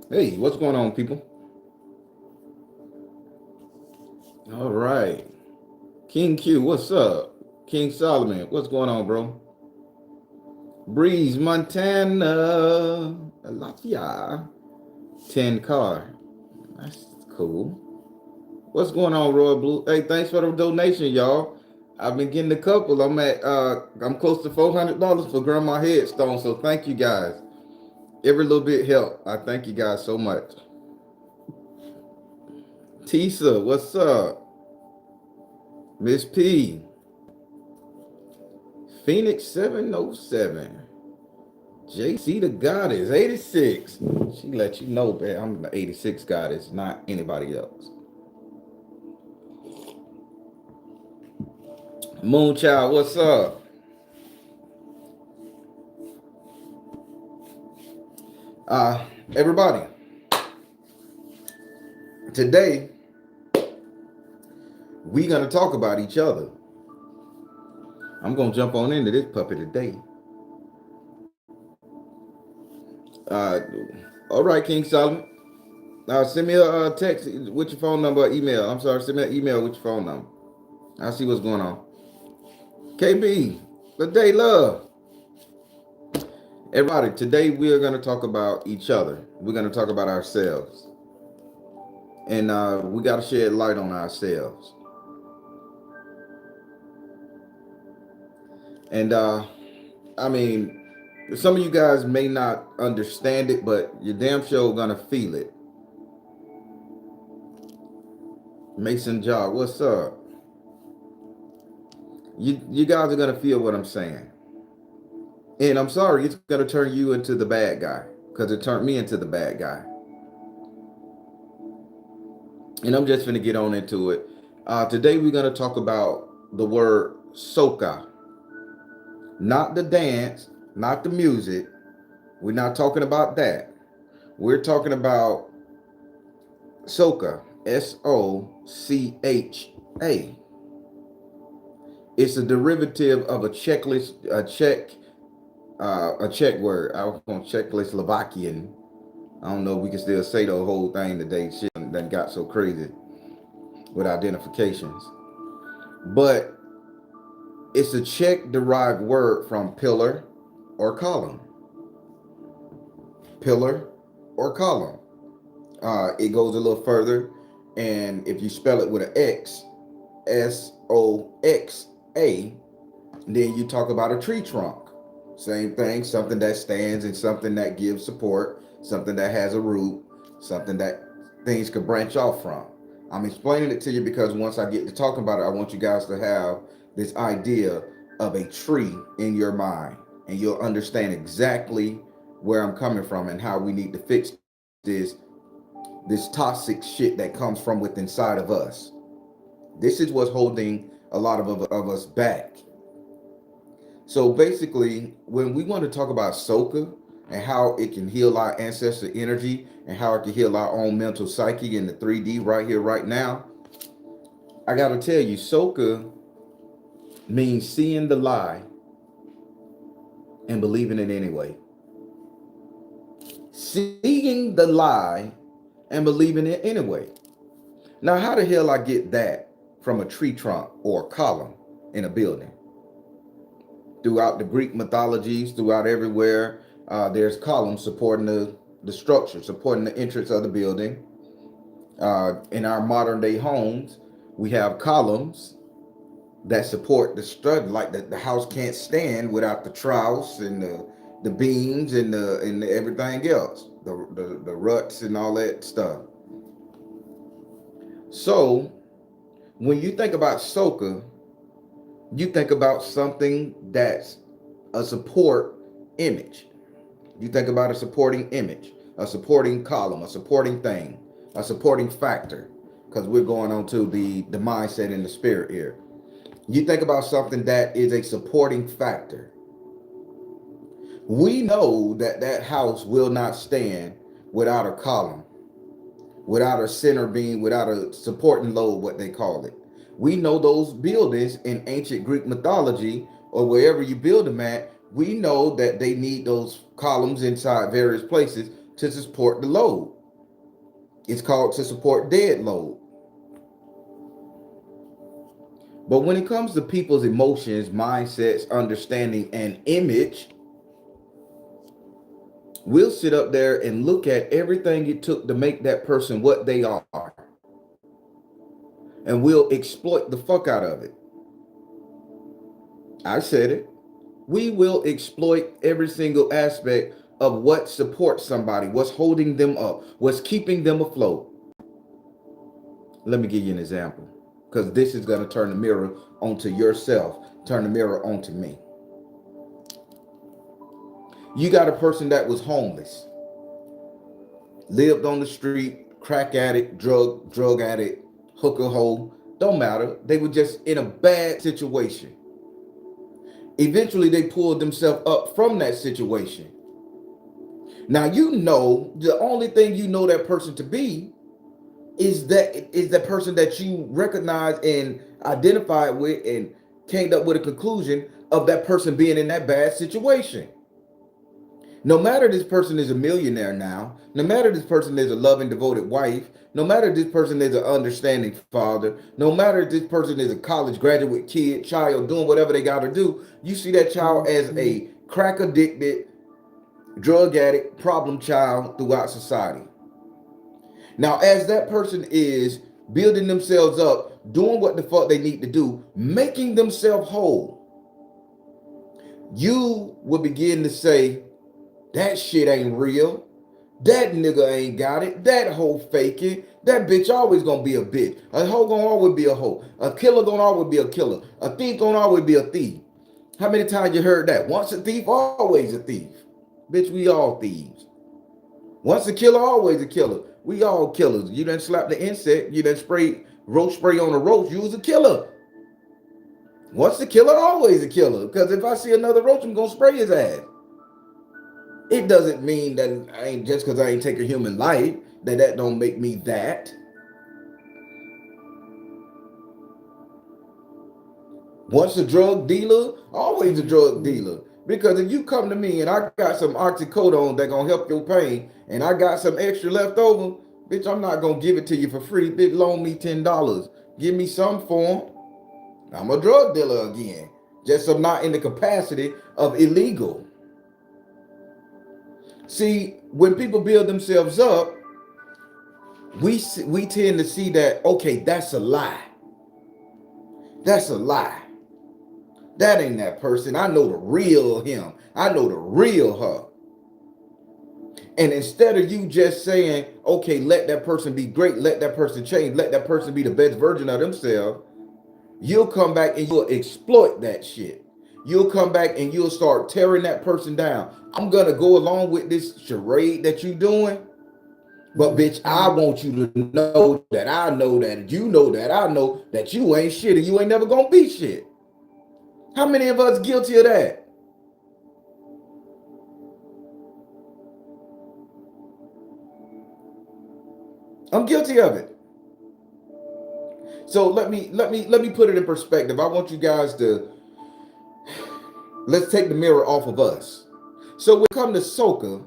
Hey, what's going on, people? All right. King Q, what's up? King Solomon, what's going on, bro? Breeze, Montana, Latvia, 10 car. That's cool. What's going on, Roy Blue? Hey, thanks for the donation, y'all. I've been getting a couple. I'm close to $400 for Grandma Headstone, so thank you guys. Every little bit help. I thank you guys so much. Tisa, what's up? Miss P, Phoenix 707. JC the Goddess, 86. She let you know, man, I'm the 86 Goddess, not anybody else. Moonchild, what's up? Everybody, today we gonna talk about each other. I'm gonna jump on into this puppy today. Uh, all right, King Solomon. Send me a text with your phone number or email. I'm sorry, send me an email with your phone number. I'll see what's going on. KB, good day, love. Everybody, today we are going to talk about each other. We're going to talk about ourselves. And we got to shed light on ourselves. And I mean, some of you guys may not understand it, but you're damn sure going to feel it. Mason Jar, what's up? You guys are going to feel what I'm saying. And I'm sorry, it's going to turn you into the bad guy because it turned me into the bad guy. And I'm just going to get on into it. Today we're going to talk about the word Socha. Not the dance, not the music. We're not talking about that. We're talking about Socha, S-O-C-H-A. It's a derivative of a checklist, a check word. I was going Czechoslovakian. I don't know if we can still say the whole thing today. Shit that got so crazy with identifications. But it's a Czech derived word from pillar or column. Pillar or column. It goes a little further, and if you spell it with an X, S-O-X-A, then you talk about a tree trunk. Same thing, something that stands and something that gives support, something that has a root, something that things could branch off from. I'm explaining it to you because once I get to talking about it, I want you guys to have this idea of a tree in your mind, and you'll understand exactly where I'm coming from and how we need to fix this toxic shit that comes from within inside of us. This is what's holding a lot of us back. So basically, when we want to talk about Soka and how it can heal our ancestor energy and how it can heal our own mental psyche in the 3D right here, right now, I got to tell you, Soka means seeing the lie and believing it anyway. Seeing the lie and believing it anyway. Now, how the hell I get that from a tree trunk or a column in a building? Throughout the Greek mythologies, throughout everywhere, there's columns supporting the structure, supporting the entrance of the building. In our modern day homes, we have columns that support the strut, like the house can't stand without the trowels and the beams and the everything else, the ruts and all that stuff. So when you think about Soka, you think about something that's a support image. You think about a supporting image, a supporting column, a supporting thing, a supporting factor, because we're going on to the mindset and the spirit here. You think about something that is a supporting factor. We know that that house will not stand without a column, without a center beam, without a supporting load, what they call it. We know those buildings in ancient Greek mythology or wherever you build them at, we know that they need those columns inside various places to support the load. It's called to support dead load. But when it comes to people's emotions, mindsets, understanding, and image, we'll sit up there and look at everything it took to make that person what they are. And we'll exploit the fuck out of it. I said it. We will exploit every single aspect of what supports somebody, what's holding them up, what's keeping them afloat. Let me give you an example, because this is going to turn the mirror onto yourself, turn the mirror onto me. You got a person that was homeless, lived on the street, crack addict, drug addict, hooker hole, don't matter. They were just in a bad situation. Eventually, they pulled themselves up from that situation. Now, you know, the only thing you know that person to be is that person that you recognize and identified with and came up with a conclusion of that person being in that bad situation. No matter this person is a millionaire now, no matter this person is a loving, devoted wife, no matter this person is an understanding father, no matter this person is a college graduate kid, child, doing whatever they got to do, you see that child as a crack addicted, drug addict, problem child throughout society. Now, as that person is building themselves up, doing what the fuck they need to do, making themselves whole, you will begin to say, that shit ain't real. That nigga ain't got it. That hoe faking. That bitch always gonna be a bitch. A hoe gonna always be a hoe. A killer gonna always be a killer. A thief gonna always be a thief. How many times you heard that? Once a thief, always a thief. Bitch, we all thieves. Once a killer, always a killer. We all killers. You done slap the insect. You done spray roach spray on a roach. You was a killer. Once a killer, always a killer. Because if I see another roach, I'm gonna spray his ass. It doesn't mean that I ain't just because I ain't take a human life that don't make me that. Once a drug dealer, always a drug dealer. Because if you come to me and I got some oxycodone that gonna help your pain, and I got some extra left over, bitch, I'm not gonna give it to you for free. Bitch, loan me $10. Give me some form. I'm a drug dealer again. Just I'm not in the capacity of illegal. See, when people build themselves up, we tend to see that, okay, that's a lie. That's a lie. That ain't that person. I know the real him. I know the real her. And instead of you just saying, okay, let that person be great, let that person change, let that person be the best version of themselves, you'll come back and you'll exploit that shit. You'll come back and you'll start tearing that person down. I'm going to go along with this charade that you're doing. But bitch, I want you to know that I know that you know that I know that you ain't shit and you ain't never going to be shit. How many of us guilty of that? I'm guilty of it. So let me put it in perspective. I want you guys to let's take the mirror off of us. So when we come to Socha,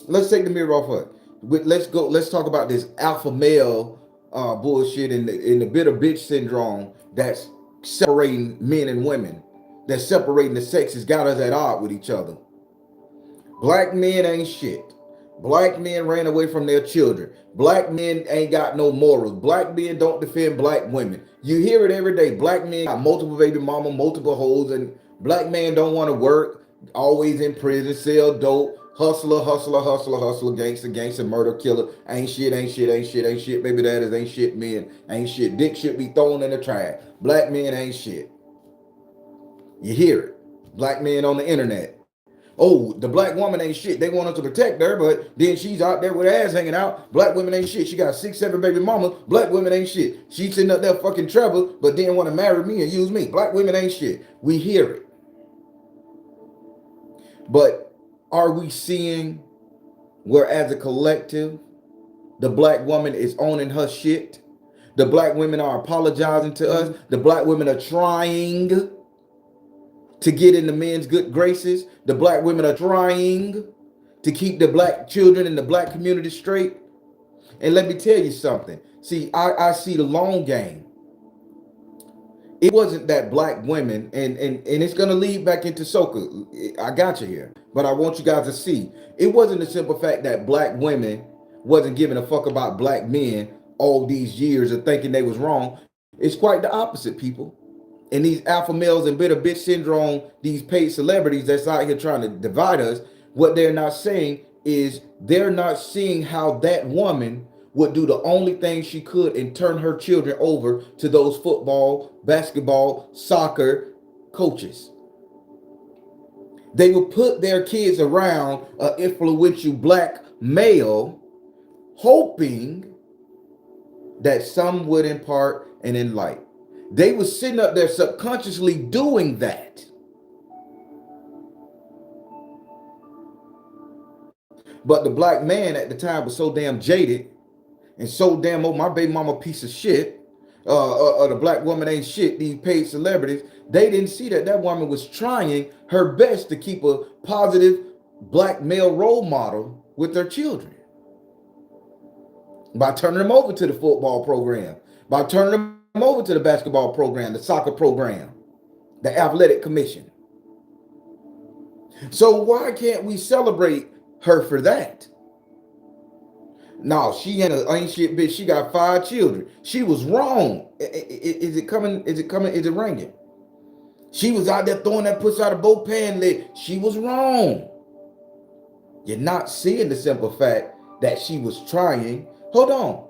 let's take the mirror off of it. Let's talk about this alpha male bullshit and the bitter bitch syndrome that's separating men and women, that's separating the sexes, got us at odds with each other. Black men ain't shit. Black men ran away from their children. Black men ain't got no morals. Black men don't defend black women. You hear it every day. Black men got multiple baby mama, multiple hoes, and black men don't want to work, always in prison, sell dope, hustler, gangster, murder, killer, ain't shit, baby daddies ain't shit, men ain't shit, dick should be thrown in the trash. Black men ain't shit. You hear it. Black men on the internet. Oh, the black woman ain't shit. They want us to protect her, but then she's out there with her ass hanging out. Black women ain't shit. She got 6, 7 baby mamas. Black women ain't shit. She's sitting up there fucking trouble, but then want to marry me and use me. Black women ain't shit. We hear it. But are we seeing where as a collective, the black woman is owning her shit? The black women are apologizing to us. The black women are trying to get in the men's good graces. The black women are trying to keep the black children in the black community straight. And let me tell you something. See, I see the long game. It wasn't that black women, and it's gonna lead back into Socha. I got you here, but I want you guys to see. It wasn't the simple fact that black women wasn't giving a fuck about black men all these years of thinking they was wrong. It's quite the opposite, people. And these alpha males and bitter bitch syndrome, these paid celebrities that's out here trying to divide us, what they're not saying is they're not seeing how that woman would do the only thing she could and turn her children over to those football, basketball, soccer coaches. They would put their kids around an influential black male, hoping that some would impart and enlighten. They were sitting up there subconsciously doing that. But the black man at the time was so damn jaded and so damn, oh, my baby mama piece of shit, the black woman ain't shit, these paid celebrities, they didn't see that that woman was trying her best to keep a positive black male role model with their children by turning them over to the football program, by turning them over to the basketball program, the soccer program, the athletic commission. So why can't we celebrate her for that? No, she ain't shit bitch. She got 5 children. She was wrong. Is it coming? Is it coming? Is it ringing? She was out there throwing that pussy out of both pan leg. She was wrong. You're not seeing the simple fact that she was trying. Hold on.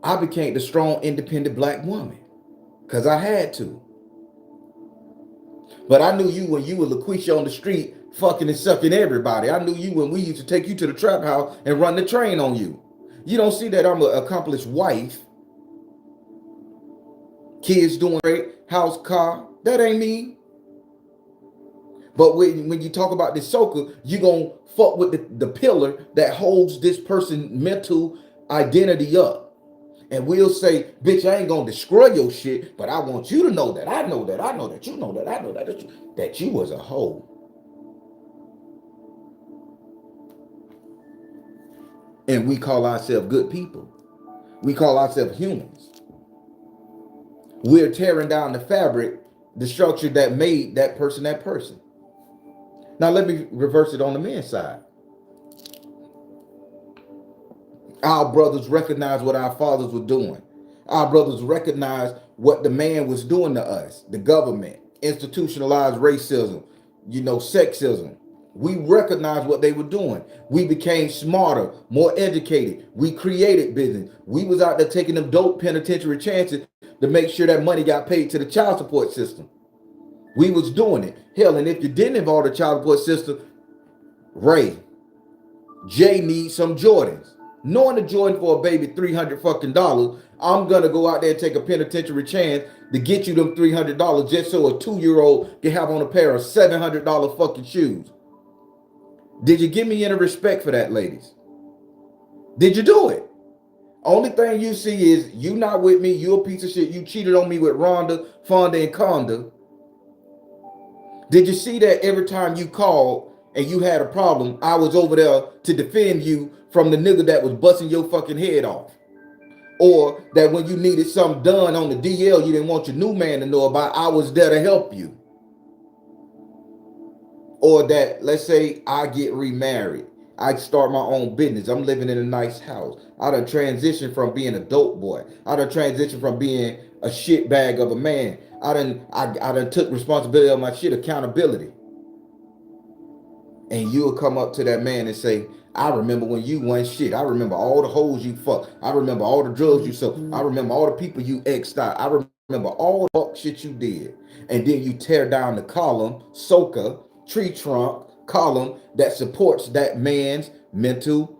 I became the strong, independent black woman because I had to. But I knew you when you were LaQuisha on the street fucking and sucking everybody. I knew you when we used to take you to the trap house and run the train on you. You don't see that I'm an accomplished wife. Kids doing great, house, car. That ain't me. But when you talk about this Socha, you gonna fuck with the pillar that holds this person's mental identity up. And we'll say, bitch, I ain't gonna destroy your shit, but I want you to know that I know that I know that you know that I know that you was a hoe. And we call ourselves good people. We call ourselves humans. We're tearing down the fabric, the structure that made that person that person. Now let me reverse it on the men's side. Our brothers recognize what our fathers were doing. Our brothers recognize what the man was doing to us, the government, institutionalized racism, sexism. We recognize what they were doing. We became smarter, more educated. We created business. We was out there taking them dope penitentiary chances to make sure that money got paid to the child support system. We was doing it. Hell, and if you didn't involve the child support system, Ray, Jay needs some Jordans. Knowing the Jordan for a baby $300 fucking dollars, I'm gonna go out there and take a penitentiary chance to get you them $300 just so a 2-year-old can have on a pair of $700 fucking shoes. Did you give me any respect for that, ladies? Did you do it? Only thing you see is you not with me, you a piece of shit, you cheated on me with Rhonda, Fonda, and Conda. Did you see that every time you called and you had a problem, I was over there to defend you from the nigga that was busting your fucking head off? Or that when you needed something done on the DL you didn't want your new man to know about, I was there to help you. Or that, let's say I get remarried. I start my own business. I'm living in a nice house. I done transitioned from being a dope boy. I done transitioned from being a shit bag of a man. I done took responsibility of my shit, accountability. And you'll come up to that man and say, I remember when you won shit. I remember all the hoes you fucked. I remember all the drugs you sold. I remember all the people you X'd out. I remember all the fuck shit you did. And then you tear down the column, Socha, tree trunk, column that supports that man's mental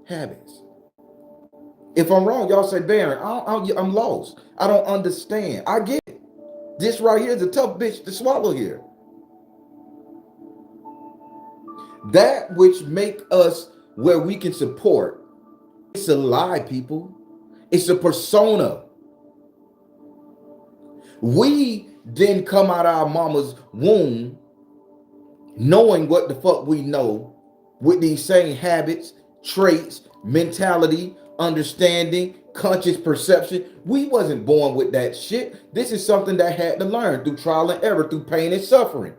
habits. If I'm wrong, y'all say, Baron, I'm lost. I don't understand. I get it. This right here is a tough bitch to swallow here. That which make us where we can support, it's a lie, people. It's a persona. We didn't come out of our mama's womb knowing what the fuck we know with these same habits, traits, mentality, understanding, conscious perception. We wasn't born with that shit. This is something that had to learn through trial and error, through pain and suffering,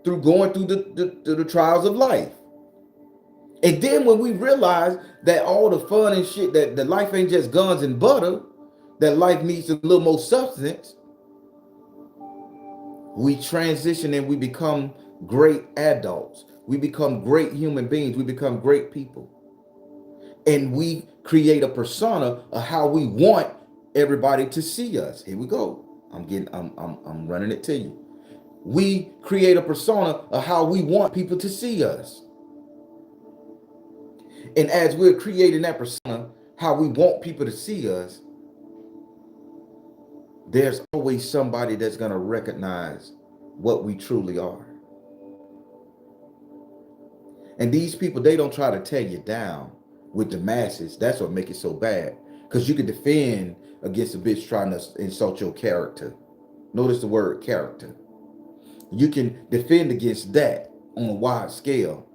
through going through the trials of life. And then when we realize that all the fun and shit, that the life ain't just guns and butter, that life needs a little more substance, we transition and we become great adults. We become great human beings. We become great people. And we create a persona of how we want everybody to see us. Here we go. I'm running it to you. We create a persona of how we want people to see us. And as we're creating that persona, how we want people to see us, there's always somebody that's going to recognize what we truly are. And these people, they don't try to tear you down with the masses. That's what makes it so bad. Because you can defend against a bitch trying to insult your character. Notice the word character. You can defend against that on a wide scale.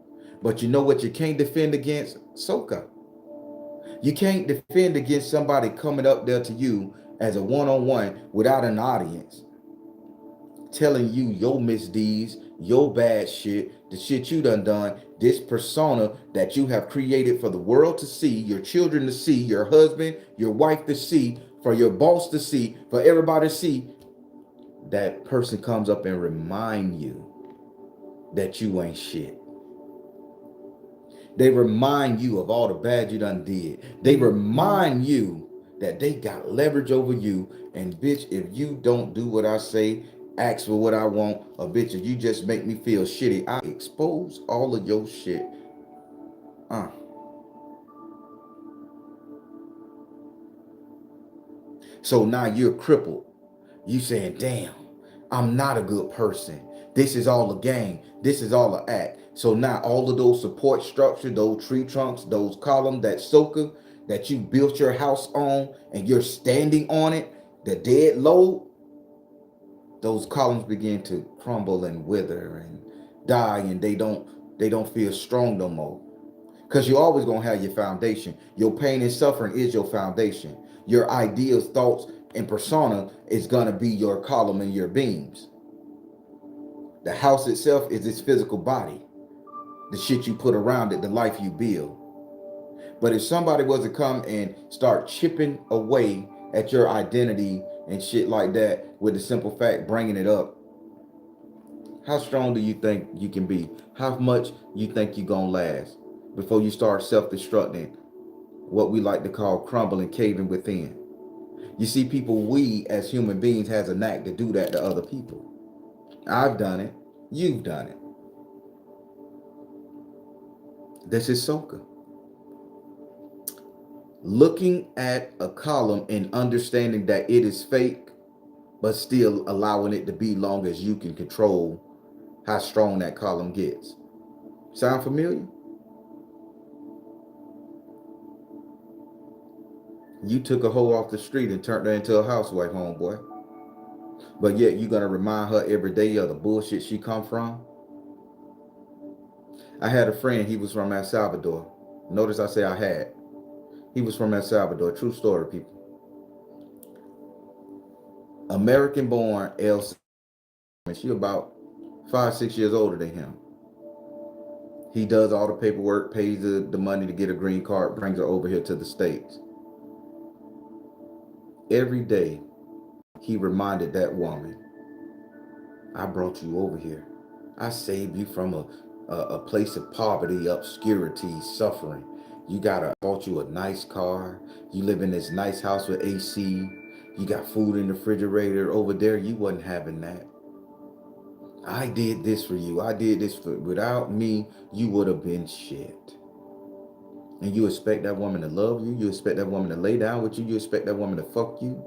But you know what you can't defend against? Socha. You can't defend against somebody coming up there to you as a one-on-one without an audience, telling you your misdeeds, your bad shit, the shit you done, this persona that you have created for the world to see, your children to see, your husband, your wife to see, for your boss to see, for everybody to see. That person comes up and remind you that you ain't shit. They remind you of all the bad you done did. They remind you that they got leverage over you. And bitch, if you don't do what I say, ask for what I want, or bitch, if you just make me feel shitty, I expose all of your shit. Uh. So now you're crippled. You saying, damn, I'm not a good person. This is all a game. This is all an act. So now all of those support structure, those tree trunks, those columns, that soca that you built your house on and you're standing on it, the dead load, those columns begin to crumble and wither and die, and they don't feel strong no more. Because you're always gonna have your foundation. Your pain and suffering is your foundation. Your ideas, thoughts, and persona is gonna be your column and your beams. The house itself is its physical body, the shit you put around it, the life you build. But if somebody was to come and start chipping away at your identity and shit like that, with the simple fact bringing it up, how strong do you think you can be? How much you think you gonna last before you start self-destructing, what we like to call crumbling, caving within? You see, people, we as human beings has a knack to do that to other people. I've done it. You've done it. This is Socha. Looking at a column and understanding that it is fake, but still allowing it to be long as you can control how strong that column gets. Sound familiar? You took a hoe off the street and turned her into a housewife, homeboy. But yet you're gonna remind her every day of the bullshit she come from. I had a friend, he was from El Salvador. Notice I say I had. He was from El Salvador. True story, people. American born El Salvador. She about 5, 6 years older than him. He does all the paperwork, pays the money to get a green card, brings her over here to the States. Every day, he reminded that woman, I brought you over here. I saved you from a place of poverty, obscurity, suffering. Bought you a nice car. You live in this nice house with AC. You got food in the refrigerator. Over there, you wasn't having that. I did this for you. I did this for, without me, you would have been shit. And you expect that woman to love you? You expect that woman to lay down with you? You expect that woman to fuck you?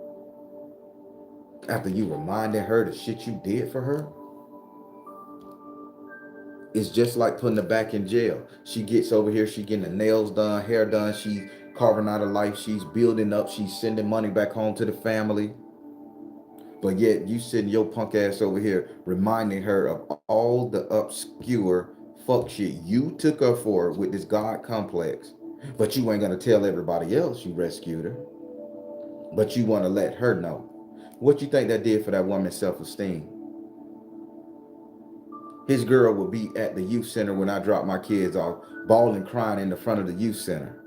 After you reminded her the shit you did for her? It's just like putting her back in jail. She gets over here, she getting her nails done, hair done, she's carving out her life, she's building up, she's sending money back home to the family. But yet you sitting your punk ass over here reminding her of all the obscure fuck shit you took her for with this God complex, but you ain't gonna tell everybody else you rescued her, but you want to let her know. What you think that did for that woman's self-esteem? His girl would be at the youth center when I drop my kids off, bawling, crying in the front of the youth center.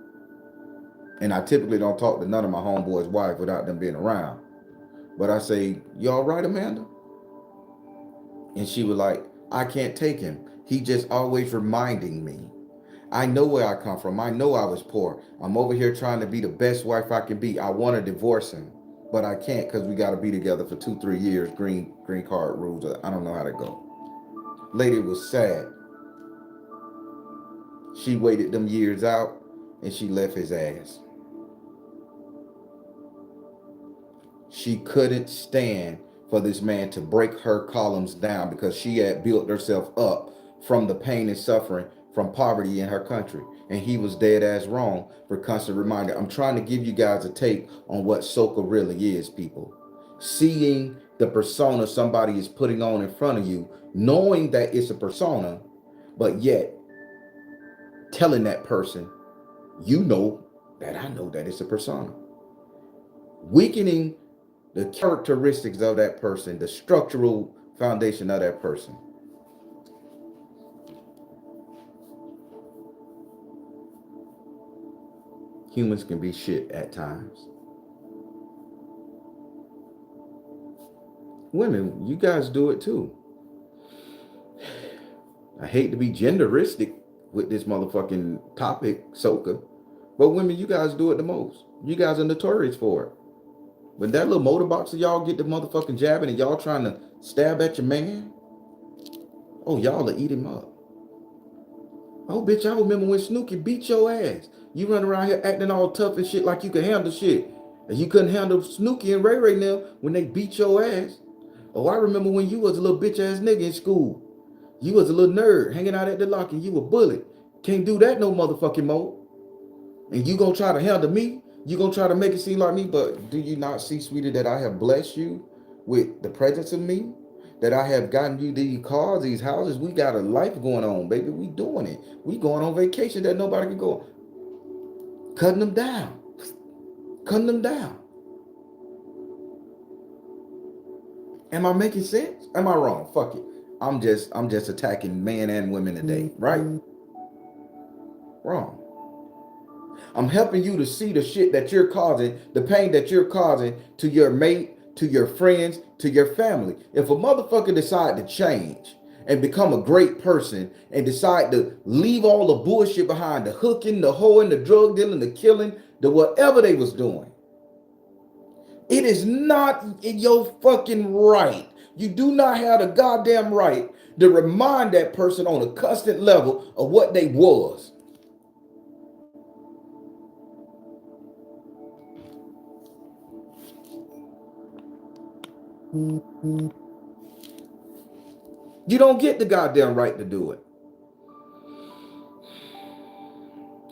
And I typically don't talk to none of my homeboys' wife without them being around. But I say, "You all right, Amanda?" And she was like, "I can't take him. He just always reminding me. I know where I come from. I know I was poor. I'm over here trying to be the best wife I can be. I want to divorce him, but I can't because we got to be together for 2-3 years. Green card rules. I don't know how to go." Lady was sad. She waited them years out and she left his ass. She couldn't stand for this man to break her columns down because she had built herself up from the pain and suffering from poverty in her country. And he was dead ass wrong for constant reminder. I'm trying to give you guys a take on what Socha really is, people. Seeing the persona somebody is putting on in front of you, knowing that it's a persona, but yet telling that person, you know that I know that it's a persona. Weakening the characteristics of that person, the structural foundation of that person. Humans can be shit at times. Women, you guys do it too. I hate to be genderistic with this motherfucking topic, Socha, but women, you guys do it the most. You guys are notorious for it. When that little motorbox of y'all get the motherfucking jabbing and y'all trying to stab at your man, oh, y'all will eat him up. Oh, bitch, I remember when Snooki beat your ass. You run around here acting all tough and shit like you could handle shit. And you couldn't handle Snooki and Ray Ray now when they beat your ass. Oh, I remember when you was a little bitch ass nigga in school. You was a little nerd hanging out at the lock and you a bully. Can't do that no motherfucking more. And you gonna try to handle me? You gonna try to make it seem like me? But do you not see, sweetie, that I have blessed you with the presence of me? That I have gotten you these cars, these houses. We got a life going on, baby. We doing it. We going on vacation that nobody can go. Cutting them down. Cutting them down. Am I making sense? Am I wrong? Fuck it. I'm just attacking men and women today, right? Wrong. I'm helping you to see the shit that you're causing, the pain that you're causing to your mate, to your friends, to your family. If a motherfucker decide to change and become a great person and decide to leave all the bullshit behind, the hooking, the hoeing, the drug dealing, the killing, the whatever they was doing, it is not in your fucking right. You do not have the goddamn right to remind that person on a constant level of what they was. You don't get the goddamn right to do it.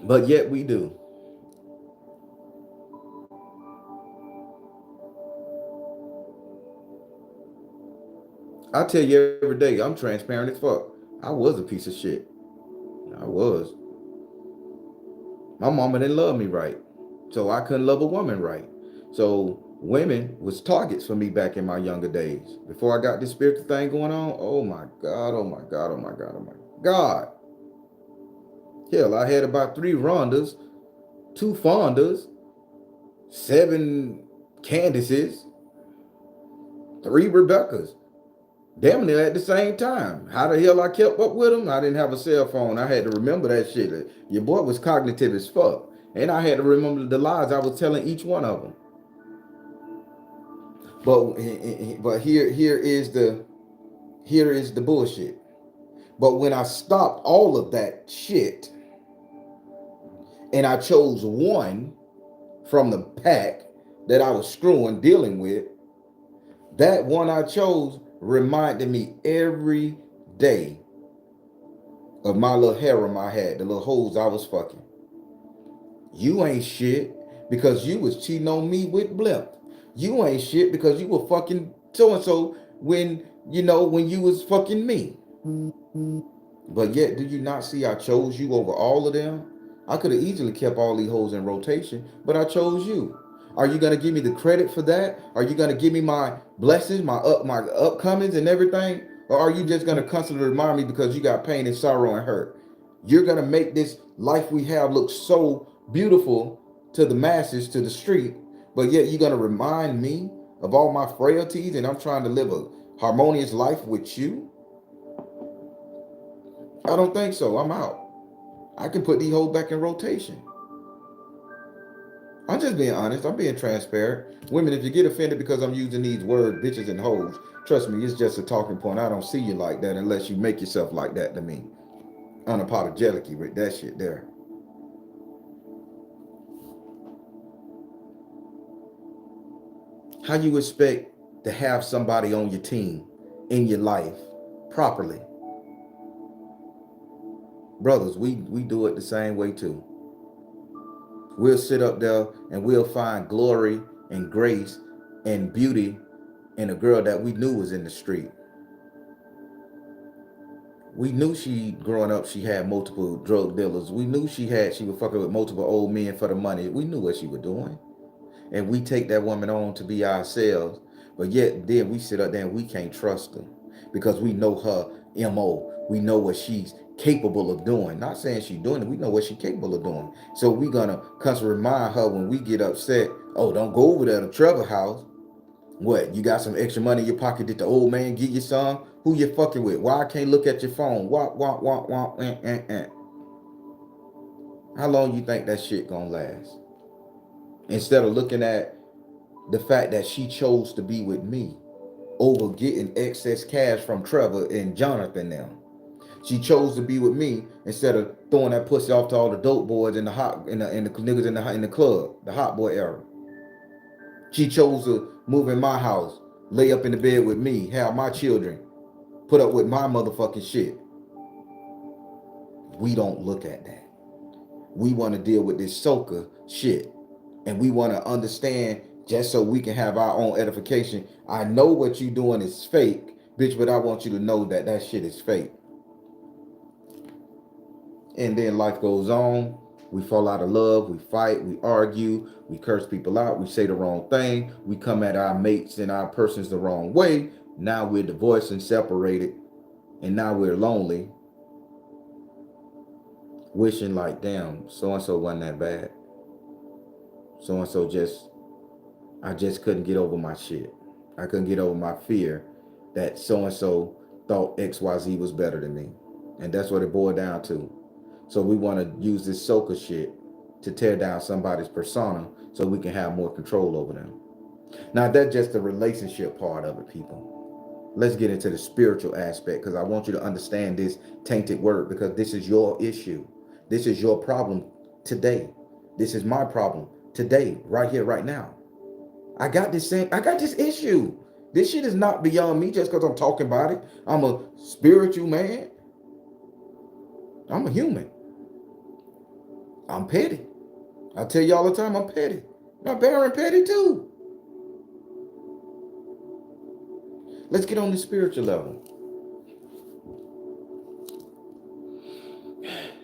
But yet we do. I tell you every day, I'm transparent as fuck. I was a piece of shit. I was. My mama didn't love me right. So I couldn't love a woman right. So women was targets for me back in my younger days. Before I got this spiritual thing going on, oh my God, oh my God, oh my God, oh my God. Hell, I had about 3 Rondas, 2 Fondas, 7 Candaces, 3 Rebeccas. Damn near at the same time. How the hell I kept up with them? I didn't have a cell phone. I had to remember that shit. Your boy was cognitive as fuck. And I had to remember the lies I was telling each one of them. But here is the bullshit. But when I stopped all of that shit and I chose one from the pack that I was screwing dealing with, that one I chose reminded me every day of my little harem I had, the little hoes I was fucking. You ain't shit because you was cheating on me with Blimp. You ain't shit because you were fucking so-and-so when you was fucking me. But yet, do you not see I chose you over all of them? I could have easily kept all these hoes in rotation, but I chose you. Are you gonna give me the credit for that? Are you gonna give me my blessings, my upcomings and everything? Or are you just gonna constantly remind me because you got pain and sorrow and hurt? You're gonna make this life we have look so beautiful to the masses, to the street, but yet you're gonna remind me of all my frailties and I'm trying to live a harmonious life with you? I don't think so. I'm out. I can put these hoes back in rotation. I'm just being honest. I'm being transparent. Women, if you get offended because I'm using these words, bitches and hoes, trust me, it's just a talking point. I don't see you like that unless you make yourself like that to me. Unapologetically with that shit there. How you expect to have somebody on your team, in your life, properly? Brothers, we do it the same way too. We'll sit up there and we'll find glory and grace and beauty in a girl that we knew was in the street. We knew she growing up she had multiple drug dealers. We knew she was fucking with multiple old men for the money. We knew what she was doing. And we take that woman on to be ourselves. But yet then we sit up there and we can't trust her. Because we know her MO. We know what she's capable of doing. Not saying she's doing it, we know what she's capable of doing. So we gonna constantly remind her when we get upset, oh, don't go over there to Trevor house. What, you got some extra money in your pocket? Did the old man give you some? Who you fucking with? Why I can't look at your phone? How long you think that shit gonna last? Instead of looking at the fact that she chose to be with me over getting excess cash from Trevor and Jonathan now. She chose to be with me instead of throwing that pussy off to all the dope boys in the niggas in the club, the hot boy era. She chose to move in my house, lay up in the bed with me, have my children, put up with my motherfucking shit. We don't look at that. We want to deal with this Socha shit. And we want to understand just so we can have our own edification. I know what you doing is fake, bitch, but I want you to know that that shit is fake. And then life goes on. We fall out of love. We fight. We argue. We curse people out. We say the wrong thing. We come at our mates and our persons the wrong way. Now we're divorced and separated. And now we're lonely. Wishing like, damn, so-and-so wasn't that bad. So-and-so I just couldn't get over my shit. I couldn't get over my fear that so-and-so thought XYZ was better than me. And that's what it boiled down to. So we want to use this Socha shit to tear down somebody's persona so we can have more control over them. Now that's just the relationship part of it, people. Let's get into the spiritual aspect because I want you to understand this tainted word because this is your issue. This is your problem today. This is my problem today, right here, right now. I got this issue. This shit is not beyond me just because I'm talking about it. I'm a spiritual man. I'm a human. I'm petty. I tell you all the time I'm petty. My Baron petty too. Let's get on the spiritual level.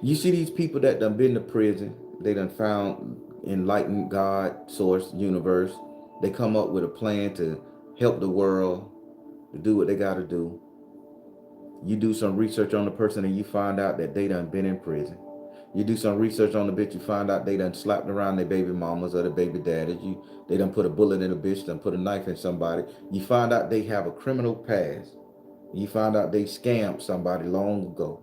You see these people that done been to prison. They done found enlightened God, source, universe. They come up with a plan to help the world, to do what they got to do. You do some research on the person and you find out that they done been in prison. You do some research on the bitch, you find out they done slapped around their baby mamas or their baby daddies. They done put a bullet in a bitch, done put a knife in somebody. You find out they have a criminal past. You find out they scammed somebody long ago.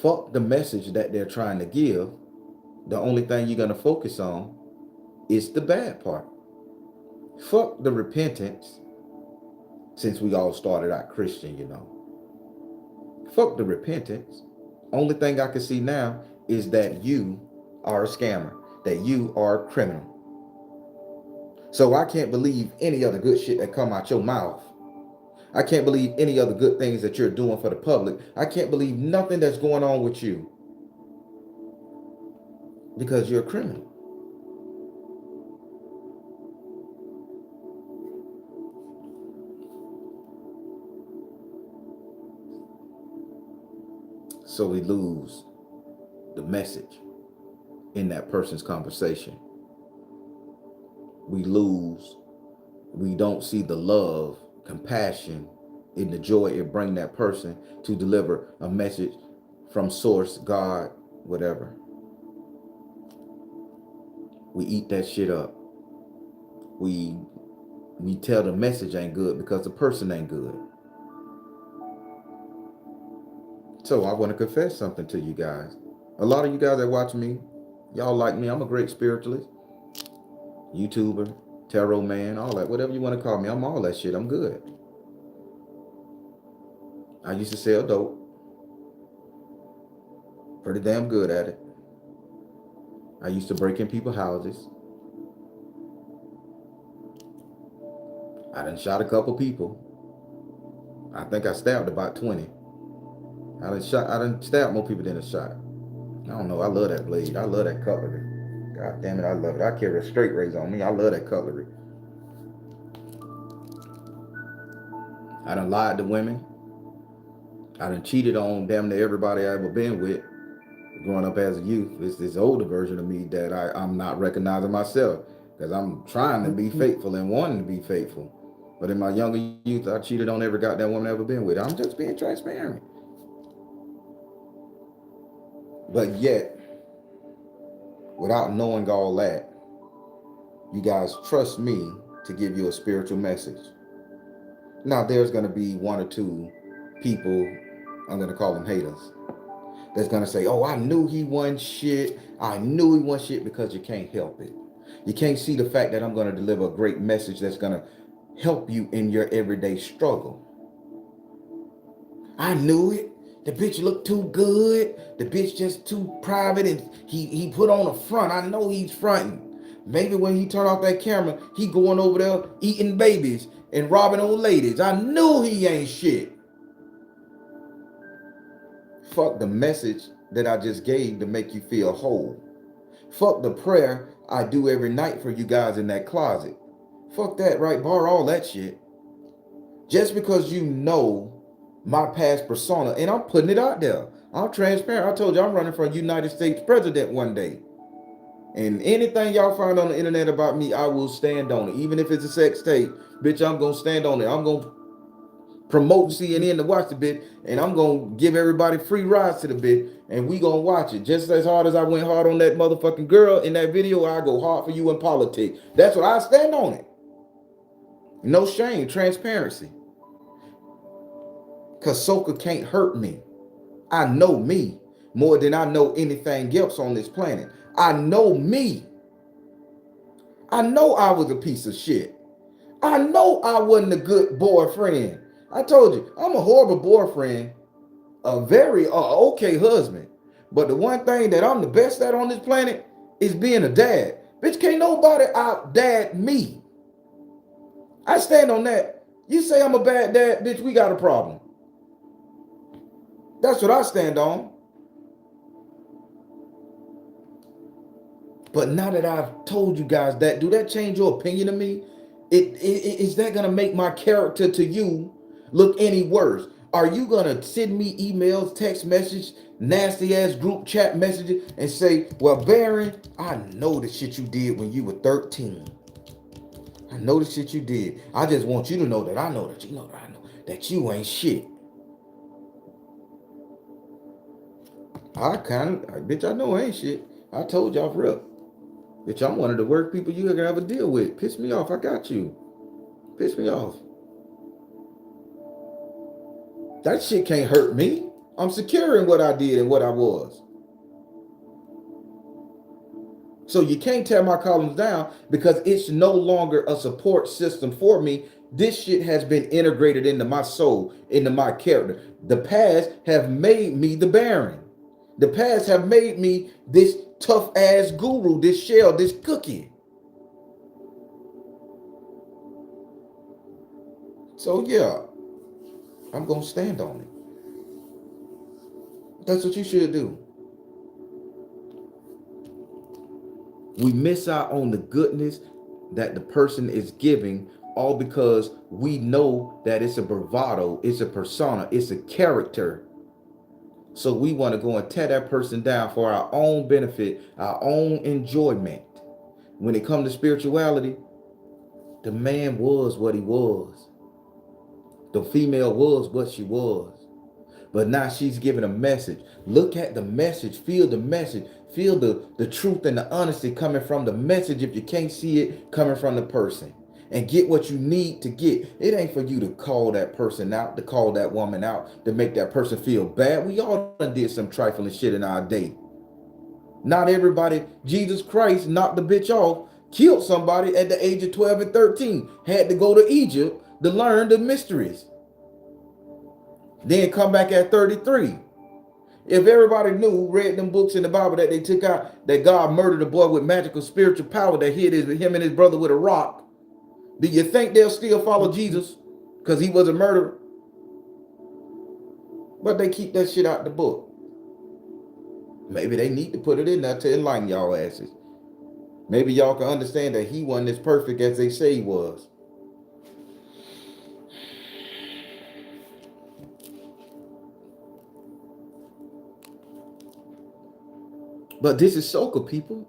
Fuck the message that they're trying to give. The only thing you're going to focus on is the bad part. Fuck the repentance, since we all started out Christian, you know. Fuck the repentance. Only thing I can see now is that you are a scammer, that you are a criminal. So I can't believe any other good shit that come out your mouth. I can't believe any other good things that you're doing for the public. I can't believe nothing that's going on with you because you're a criminal. So we lose the message in that person's conversation. We don't see the love, compassion, and the joy it brings that person to deliver a message from source, God, whatever. We eat that shit up. We tell the message ain't good because the person ain't good. So I want to confess something to you guys. A lot of you guys that watch me, y'all like me. I'm a great spiritualist, YouTuber, tarot man, all that, whatever you want to call me. I'm all that shit. I'm good. I used to sell dope. Pretty damn good at it. I used to break in people's houses. I done shot a couple people. I think I stabbed about 20. I done stabbed more people than I shot. I don't know. I love that blade. I love that cutlery. God damn it, I love it. I carry a straight razor on me. I love that cutlery. I done lied to women. I done cheated on damn near everybody I ever been with. Growing up as a youth, it's this older version of me that I'm not recognizing myself because I'm trying to be faithful and wanting to be faithful. But in my younger youth, I cheated on every goddamn woman I ever been with. I'm just being transparent. But yet, without knowing all that, you guys trust me to give you a spiritual message. Now, there's going to be one or two people, I'm going to call them haters, that's going to say, oh, I knew he won shit. I knew he won shit, because you can't help it. You can't see the fact that I'm going to deliver a great message that's going to help you in your everyday struggle. I knew it. The bitch looked too good. The bitch just too private, and he put on a front. I know he's fronting. Maybe when he turned off that camera, he going over there eating babies and robbing old ladies. I knew he ain't shit. Fuck the message that I just gave to make you feel whole. Fuck the prayer I do every night for you guys in that closet. Fuck that, right? Bar all that shit. Just because you know my past persona, and I'm putting it out there. I'm transparent. I told you I'm running for United States president one day. And anything y'all find on the internet about me, I will stand on it. Even if it's a sex tape, bitch, I'm going to stand on it. I'm going to promote CNN to watch the bit, and I'm going to give everybody free rides to the bit, and we going to watch it. Just as hard as I went hard on that motherfucking girl in that video, I go hard for you in politics. That's what I stand on it. No shame, transparency. Because Socha can't hurt me. I know me more than I know anything else on this planet. I know me. I know I was a piece of shit. I know I wasn't a good boyfriend. I told you, I'm a horrible boyfriend, a very okay husband. But the one thing that I'm the best at on this planet is being a dad. Bitch, can't nobody out dad me. I stand on that. You say I'm a bad dad, bitch, we got a problem. That's what I stand on. But now that I've told you guys that, do that change your opinion of me? Is that going to make my character to you look any worse? Are you going to send me emails, text message, nasty ass group chat messages and say, well, Baron, I know the shit you did when you were 13. I know the shit you did. I just want you to know that I know that you know that I know that you ain't shit. Bitch, I know I ain't shit. I told y'all for real. Bitch, I'm one of the worst people you ever have to deal with. Piss me off. I got you. Piss me off. That shit can't hurt me. I'm secure in what I did and what I was. So you can't tear my columns down because it's no longer a support system for me. This shit has been integrated into my soul, into my character. The past have made me the Baron. The past have made me this tough ass guru, this shell, this cookie. So yeah, I'm gonna stand on it. That's what you should do. We miss out on the goodness that the person is giving, all because we know that it's a bravado, it's a persona, it's a character. So we want to go and tear that person down for our own benefit, our own enjoyment. When it comes to spirituality, the man was what he was. The female was what she was. But now she's giving a message. Look at the message. Feel the message. Feel the truth and the honesty coming from the message if you can't see it coming from the person. And get what you need to get. It ain't for you to call that person out, to call that woman out, to make that person feel bad. We all done did some trifling shit in our day. Not everybody, Jesus Christ knocked the bitch off, killed somebody at the age of 12 and 13, had to go to Egypt to learn the mysteries. Then come back at 33. If everybody knew, read them books in the Bible that they took out, that God murdered a boy with magical spiritual power that hit him and his brother with a rock, do you think they'll still follow Jesus because he was a murderer? But they keep that shit out the book. Maybe they need to put it in there to enlighten y'all asses. Maybe y'all can understand that he wasn't as perfect as they say he was. But this is Socha, people.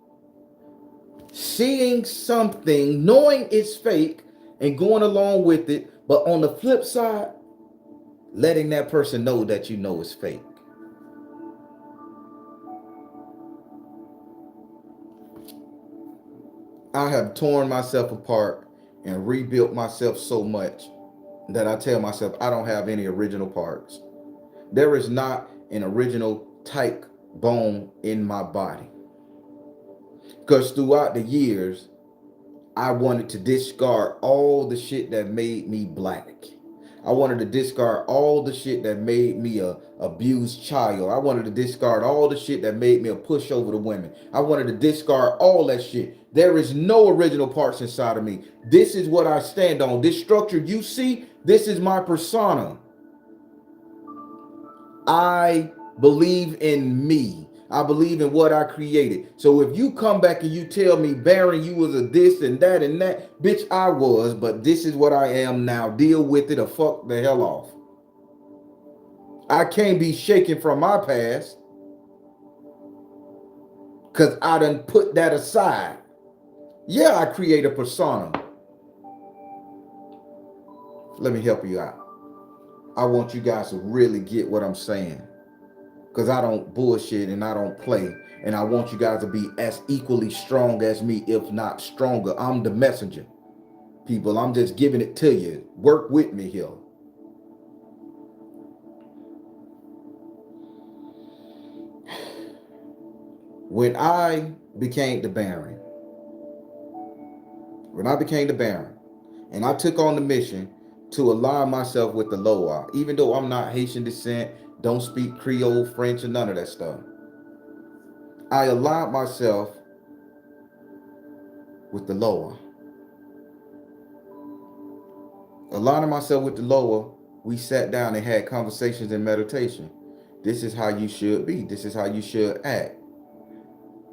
Seeing something, knowing it's fake, and going along with it, but on the flip side, letting that person know that you know it's fake. I have torn myself apart and rebuilt myself so much that I tell myself I don't have any original parts. There is not an original type bone in my body. Because throughout the years, I wanted to discard all the shit that made me black. I wanted to discard all the shit that made me a abused child. I wanted to discard all the shit that made me a pushover to women. I wanted to discard all that shit. There is no original parts inside of me. This is what I stand on. This structure you see, this is my persona. I believe in me. I believe in what I created. So if you come back and you tell me, Baron, you was a this and that, bitch, I was, but this is what I am now. Deal with it or fuck the hell off. I can't be shaken from my past because I done put that aside. Yeah, I create a persona. Let me help you out. I want you guys to really get what I'm saying, because I don't bullshit and I don't play. And I want you guys to be as equally strong as me, if not stronger. I'm the messenger. People, I'm just giving it to you. Work with me here. When I became the Baron, and I took on the mission to align myself with the Loa, even though I'm not Haitian descent, don't speak Creole, French, or none of that stuff. I aligned myself with the Loa. Aligning myself with the Loa, we sat down and had conversations and meditation. This is how you should be. This is how you should act.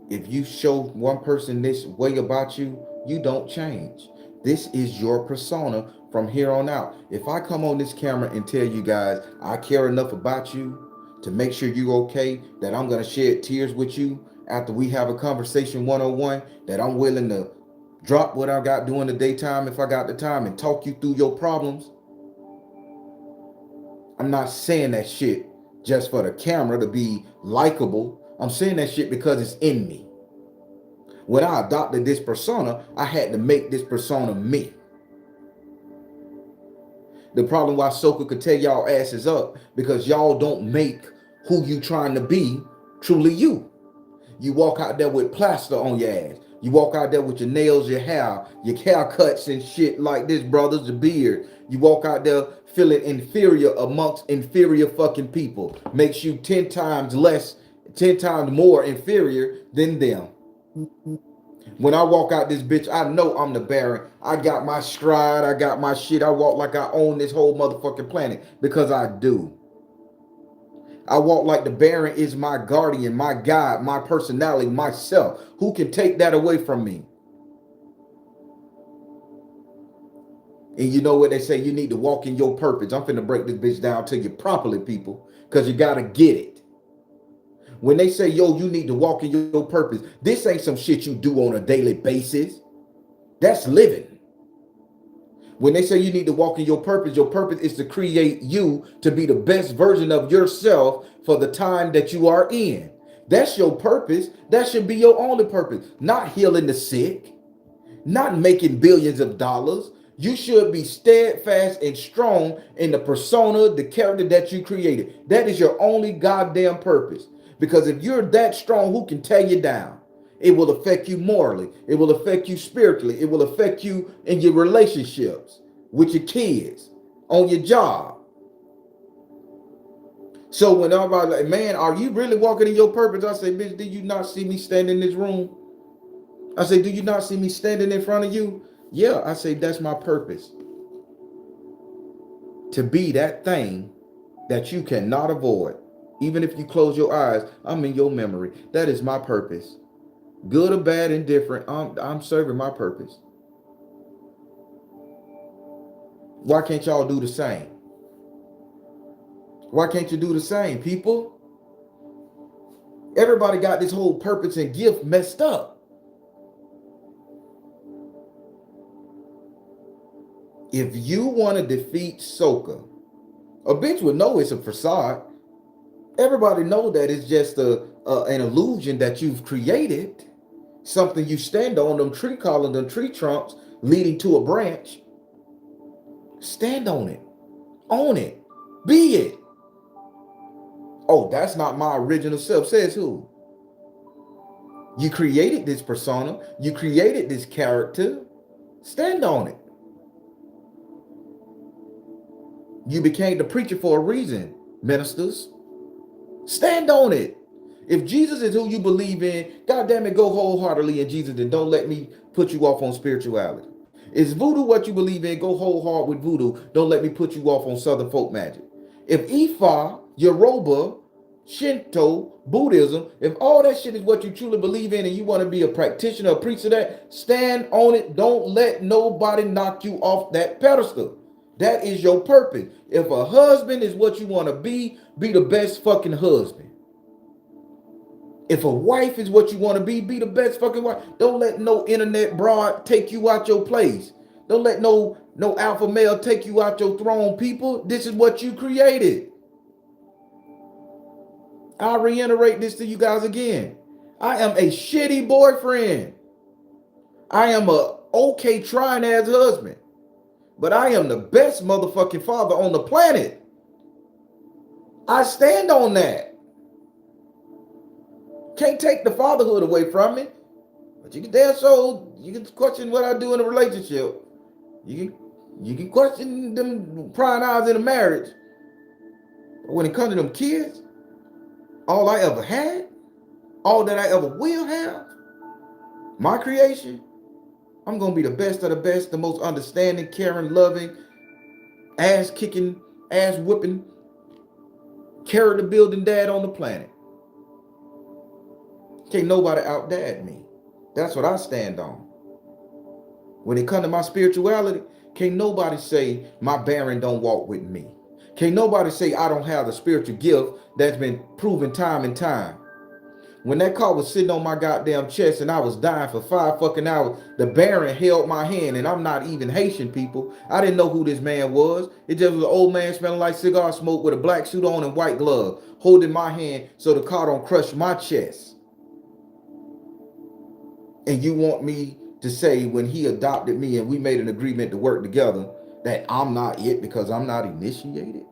If you show one person this way about you, you don't change. This is your persona from here on out. If I come on this camera and tell you guys I care enough about you to make sure you're okay, that I'm going to shed tears with you after we have a conversation one-on-one, that I'm willing to drop what I got during the daytime if I got the time and talk you through your problems, I'm not saying that shit just for the camera to be likable. I'm saying that shit because it's in me. When I adopted this persona, I had to make this persona me. The problem why Socha could tear y'all asses up, because y'all don't make who you trying to be truly you. You walk out there with plaster on your ass. You walk out there with your nails, your haircuts and shit like this, brothers, the beard. You walk out there feeling inferior amongst inferior fucking people. Makes you 10 times more inferior than them. When I walk out this bitch, I know I'm the Baron. I got my stride, I got my shit. I walk like I own this whole motherfucking planet, because I do. I walk like the Baron is my guardian, my guide, my personality, myself. Who can take that away from me? And you know what they say, you need to walk in your purpose. I'm finna break this bitch down to you properly, people, because you gotta get it. When they say, yo, you need to walk in your purpose, this ain't some shit you do on a daily basis. That's living. When they say you need to walk in your purpose is to create you to be the best version of yourself for the time that you are in. That's your purpose. That should be your only purpose. Not healing the sick, not making billions of dollars. You should be steadfast and strong in the persona, the character that you created. That is your only goddamn purpose. Because if you're that strong, who can tear you down? It will affect you morally. It will affect you spiritually. It will affect you in your relationships, with your kids, on your job. So when everybody like, man, are you really walking in your purpose? I say, bitch, did you not see me standing in this room? I say, do you not see me standing in front of you? Yeah, I say, that's my purpose. To be that thing that you cannot avoid. Even if you close your eyes, I'm in your memory. That is my purpose. Good or bad, indifferent, I'm serving my purpose. Why can't y'all do the same? Why can't you do the same, people? Everybody got this whole purpose and gift messed up. If you want to defeat Socha, a bitch would know it's a facade. Everybody know that it's just an illusion that you've created. Something you stand on, them tree collars, them tree trunks leading to a branch. Stand on it. Own it. Be it. Oh, that's not my original self. Says who? You created this persona. You created this character. Stand on it. You became the preacher for a reason, ministers. Stand on it. If Jesus is who you believe in, God damn it, go wholeheartedly in Jesus and don't let me put you off on spirituality. Is voodoo what you believe in? Go whole hard with voodoo. Don't let me put you off on Southern folk magic. If Ifa, Yoruba, Shinto, Buddhism, if all that shit is what you truly believe in and you want to be a practitioner, a preacher, that stand on it. Don't let nobody knock you off that pedestal. That is your purpose. If a husband is what you want to be the best fucking husband. If a wife is what you want to be the best fucking wife. Don't let no internet broad take you out your place. Don't let no alpha male take you out your throne, people. This is what you created. I'll reiterate this to you guys again. I am a shitty boyfriend. I am a okay trying ass husband. But I am the best motherfucking father on the planet. I stand on that. Can't take the fatherhood away from me. But you can damn sure, you can question what I do in a relationship. You can question them prying eyes in a marriage. But when it comes to them kids, all I ever had, all that I ever will have, my creation, I'm going to be the best of the best, the most understanding, caring, loving, ass kicking, ass whipping, character building dad on the planet. Can't nobody outdad me. That's what I stand on. When it comes to my spirituality, can't nobody say my Baron don't walk with me. Can't nobody say I don't have the spiritual gift that's been proven time and time. When that car was sitting on my goddamn chest and I was dying for 5 fucking hours, the Baron held my hand, and I'm not even Haitian, people. I didn't know who this man was. It just was an old man smelling like cigar smoke with a black suit on and white glove, holding my hand so the car don't crush my chest. And you want me to say when he adopted me and we made an agreement to work together that I'm not it because I'm not initiated?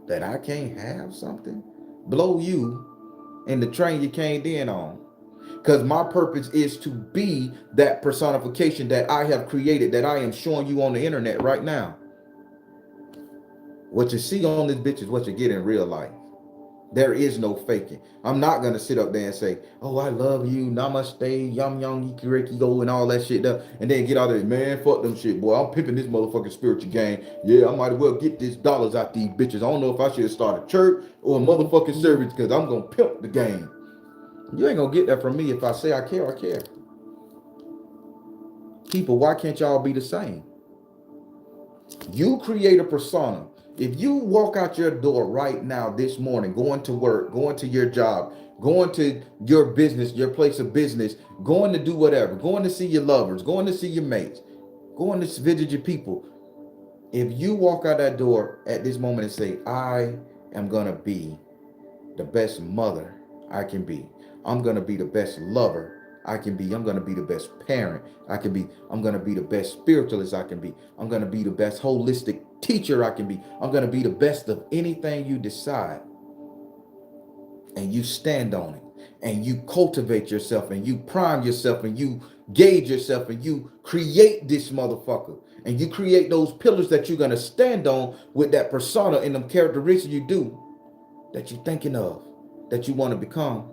That I can't have something? Blow you in the train you came in on. Because my purpose is to be that personification that I have created, that I am showing you on the internet right now. What you see on this bitch is what you get in real life. There is no faking. I'm not going to sit up there and say, oh, I love you, namaste, yum yum, ikiriki, and all that shit, and then get out there, man, fuck them shit, boy. I'm pimping this motherfucking spiritual game. Yeah, I might as well get this dollars out these bitches. I don't know if I should start a church or a motherfucking service because I'm going to pimp the game. You ain't going to get that from me. If I say I care, I care. People, why can't y'all be the same? You create a persona. If you walk out your door right now this morning, going to work, going to your job, going to your business, your place of business, going to do whatever, going to see your lovers, going to see your mates, going to visit your people. If you walk out that door at this moment and say, I am going to be the best mother I can be. I'm going to be the best lover I can be. I'm going to be the best parent I can be. I'm going to be the best spiritualist I can be. I'm going to be the best holistic teacher I can be. I'm going to be the best of anything you decide. And you stand on it. And you cultivate yourself. And you prime yourself. And you gauge yourself. And you create this motherfucker. And you create those pillars that you're going to stand on with that persona and them characteristics you do, that you're thinking of, that you want to become.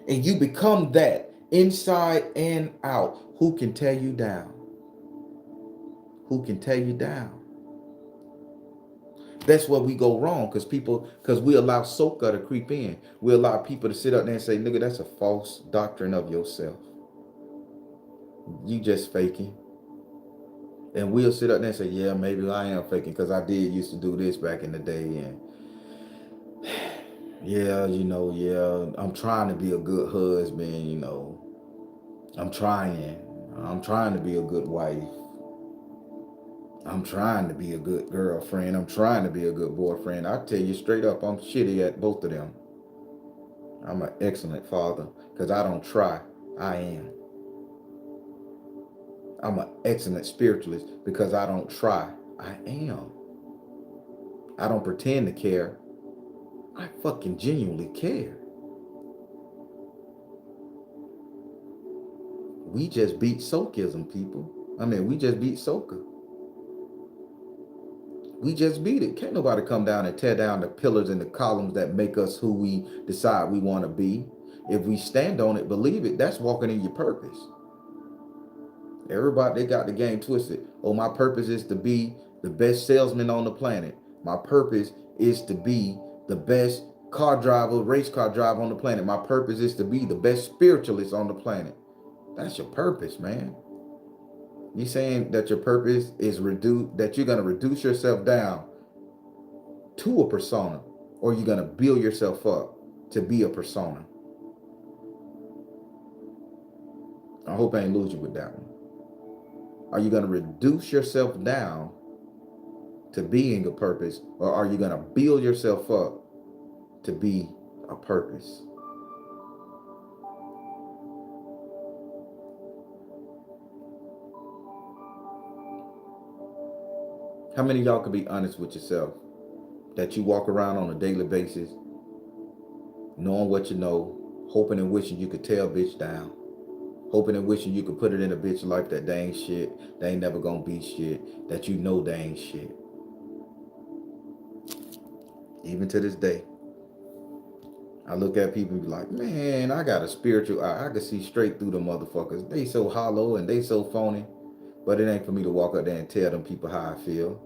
And you become that inside and out. Who can tear you down? Who can tear you down? That's where we go wrong, because we allow Socha to creep in. We allow people to sit up there and say, nigga, that's a false doctrine of yourself. You just faking. And we'll sit up there and say, yeah, maybe I am faking because I did used to do this back in the day. And yeah, I'm trying to be a good husband, I'm trying to be a good wife. I'm trying to be a good girlfriend. I'm trying to be a good boyfriend. I tell you straight up, I'm shitty at both of them. I'm an excellent father because I don't try. I am. I'm an excellent spiritualist because I don't try. I am. I don't pretend to care. I fucking genuinely care. We just beat Sochaism, people. We just beat Socha. We just beat it. Can't nobody come down and tear down the pillars and the columns that make us who we decide we want to be. If we stand on it, believe it, that's walking in your purpose. Everybody, they got the game twisted. Oh, my purpose is to be the best salesman on the planet. My purpose is to be the best race car driver on the planet. My purpose is to be the best spiritualist on the planet. That's your purpose, man. You saying that your purpose is that you're going to reduce yourself down to a persona, or you're going to build yourself up to be a persona? I hope I ain't lose you with that one. Are you going to reduce yourself down to being a purpose, or are you going to build yourself up to be a purpose? How many of y'all could be honest with yourself that you walk around on a daily basis knowing what you know, hoping and wishing you could tear a bitch down, hoping and wishing you could put it in a bitch life that they ain't shit, they ain't never gonna be shit, that you know they ain't shit? Even to this day, I look at people and be like, man, I got a spiritual eye. I can see straight through the motherfuckers. They so hollow and they so phony. But it ain't for me to walk up there and tell them people how I feel.